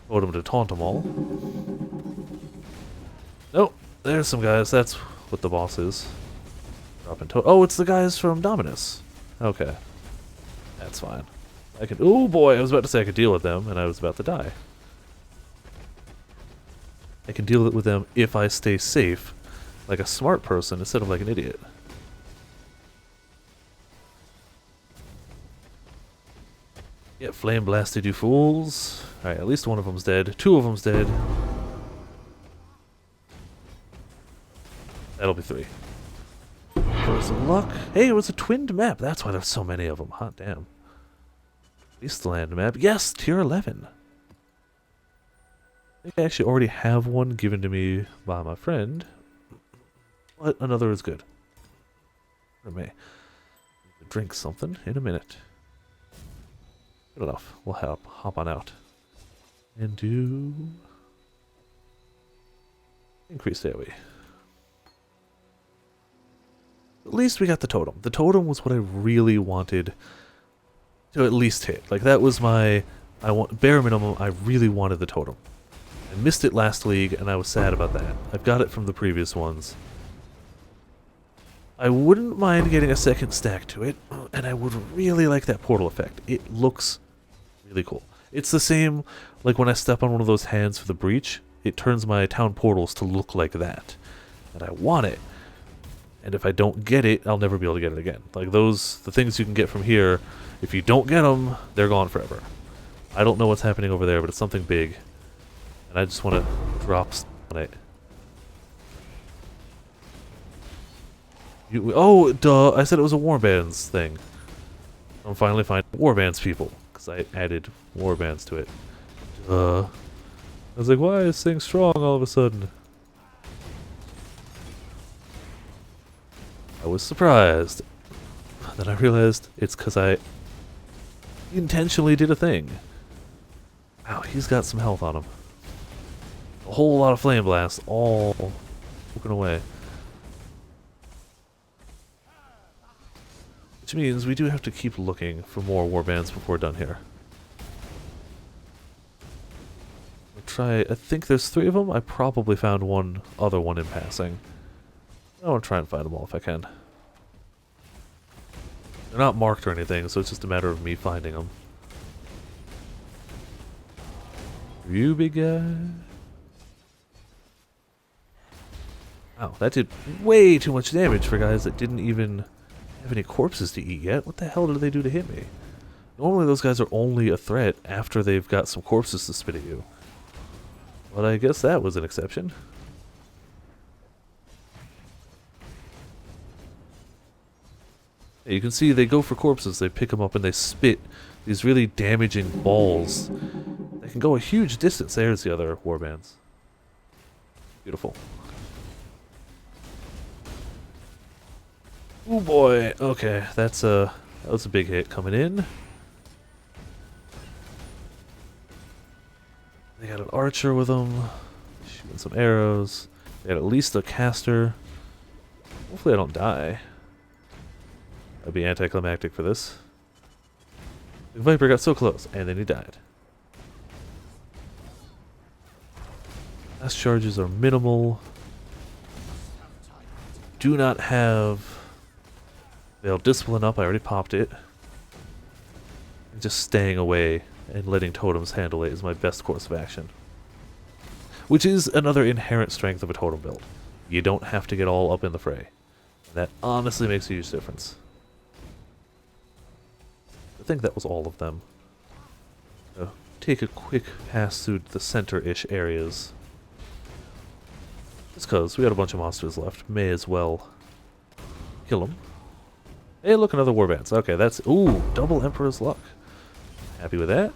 Totem to taunt them all. Nope, there's some guys. That's what the boss is. Dropping oh, it's the guys from Dominus. Okay. That's fine. I can. Oh boy, I was about to say I could deal with them, and I was about to die. I can deal with them if I stay safe, like a smart person instead of like an idiot. Yeah, flame blasted, you fools. Alright, at least one of them's dead. 2 of them's dead. That'll be 3. Emperor's Luck. Hey, it was a twinned map. That's why there's so many of them. Hot damn. Wasteland map. Yes, tier 11. I think I actually already have one given to me by my friend. But another is good. For me. Drink something in a minute. Good enough. We'll hop on out. And do... increased AoE. At least we got the totem. The totem was what I really wanted to at least hit. Like, that was my... bare minimum, I really wanted the totem. I missed it last league, and I was sad about that. I've got it from the previous ones. I wouldn't mind getting a second stack to it, and I would really like that portal effect. It looks really cool. It's the same, like when I step on one of those hands for the breach, it turns my town portals to look like that. And I want it. And if I don't get it, I'll never be able to get it again. Like the things you can get from here, if you don't get them, they're gone forever. I don't know what's happening over there, but it's something big. And I just want to drop on it. Oh, duh, I said it was a warbands thing. I'm finally finding warbands people, because I added warbands to it. I was like, why is this thing strong all of a sudden? I was surprised. Then I realized it's because I intentionally did a thing. Wow, he's got some health on him. A whole lot of Flameblast, all poking away. Which means we do have to keep looking for more warbands before we're done here. We'll try, I think there's 3 of them. I probably found one other one in passing. I want to try and find them all if I can. They're not marked or anything, so it's just a matter of me finding them. You big guy. Wow, that did way too much damage for guys that didn't even have any corpses to eat yet. What the hell did they do to hit me? Normally those guys are only a threat after they've got some corpses to spit at you. But I guess that was an exception. Yeah, you can see they go for corpses, they pick them up and they spit these really damaging balls. They can go a huge distance. There's the other warbands. Beautiful. Oh boy, okay, that was a big hit coming in. They got an archer with them, shooting some arrows. They got at least a caster. Hopefully I don't die. That'd be anticlimactic for this. The Viper got so close, and then he died. Last charges are minimal. Do not have... They'll discipline up, I already popped it. Just staying away and letting totems handle it is my best course of action. Which is another inherent strength of a totem build. You don't have to get all up in the fray. That honestly makes a huge difference. I think that was all of them. Take a quick pass through the center-ish areas. Just cause we got a bunch of monsters left. May as well kill them. Hey, look, another warbands. Okay, that's... Ooh, double Emperor's Luck. Happy with that.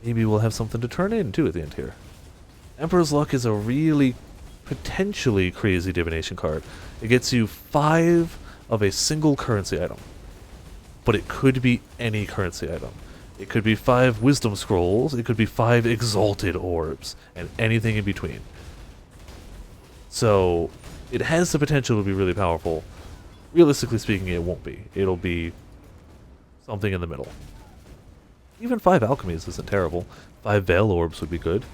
Maybe we'll have something to turn in, too, at the end here. Emperor's Luck is a really potentially crazy divination card. It gets you 5 of a single currency item. But it could be any currency item. It could be 5 wisdom scrolls, it could be 5 exalted orbs, and anything in between. So, it has the potential to be really powerful. Realistically speaking, it won't be. It'll be something in the middle. Even 5 alchemies isn't terrible. 5 veil orbs would be good.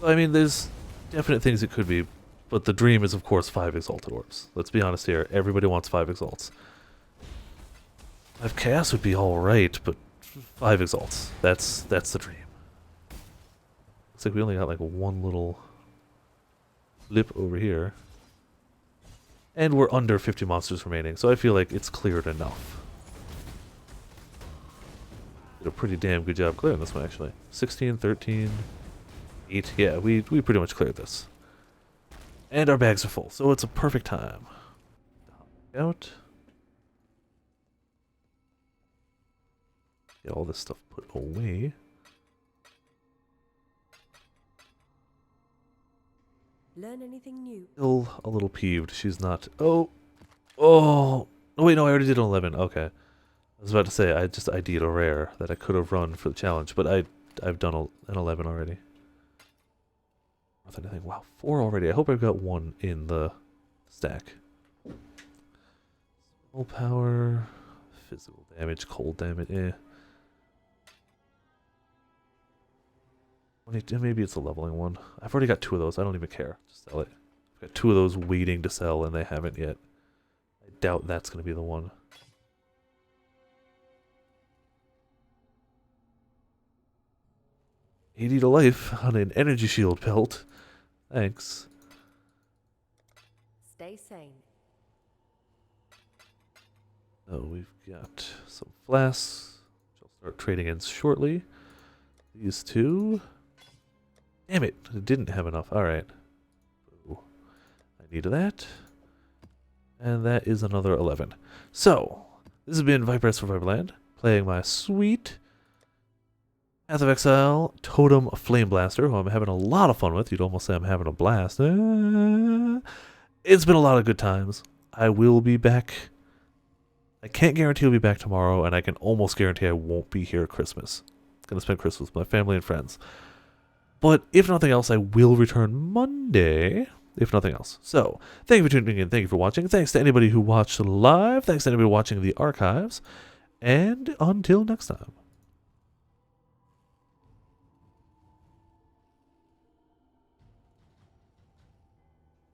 I mean, there's definite things it could be, but the dream is, of course, 5 exalted orbs. Let's be honest here. Everybody wants 5 exalts. 5 chaos would be alright, but 5 exalts. That's the dream. Looks like we only got like one little blip over here. And we're under 50 monsters remaining, so I feel like it's cleared enough. Did a pretty damn good job clearing this one, actually. 16, 13. 8. Yeah, we pretty much cleared this. And our bags are full, so it's a perfect time. Out. Get all this stuff put away. Learn anything new? Still a little peeved. She's not. Oh! Oh! Oh, wait, no, I already did an 11. Okay. I was about to say, I just ID'd a rare that I could have run for the challenge, but I've done an 11 already. Nothing, wow, 4 already. I hope I've got 1 in the stack. Spell power, physical damage, cold damage, Maybe it's a leveling one. I've already got 2 of those. I don't even care. Just sell it. I've got 2 of those waiting to sell, and they haven't yet. I doubt that's going to be the one. $80 to life on an energy shield belt. Thanks. Stay sane. Oh, we've got some flasks, which I'll start trading in shortly. These 2. Damn it, I didn't have enough. Alright. I need that. And that is another 11. So, this has been Viper's for Viperland, playing my sweet Path of Exile Totem Flameblaster, who I'm having a lot of fun with. You'd almost say I'm having a blast. It's been a lot of good times. I will be back. I can't guarantee I'll be back tomorrow, and I can almost guarantee I won't be here at Christmas. I'm going to spend Christmas with my family and friends. But if nothing else, I will return Monday, if nothing else. So, thank you for tuning in. Thank you for watching. Thanks to anybody who watched live. Thanks to anybody watching the archives. And until next time.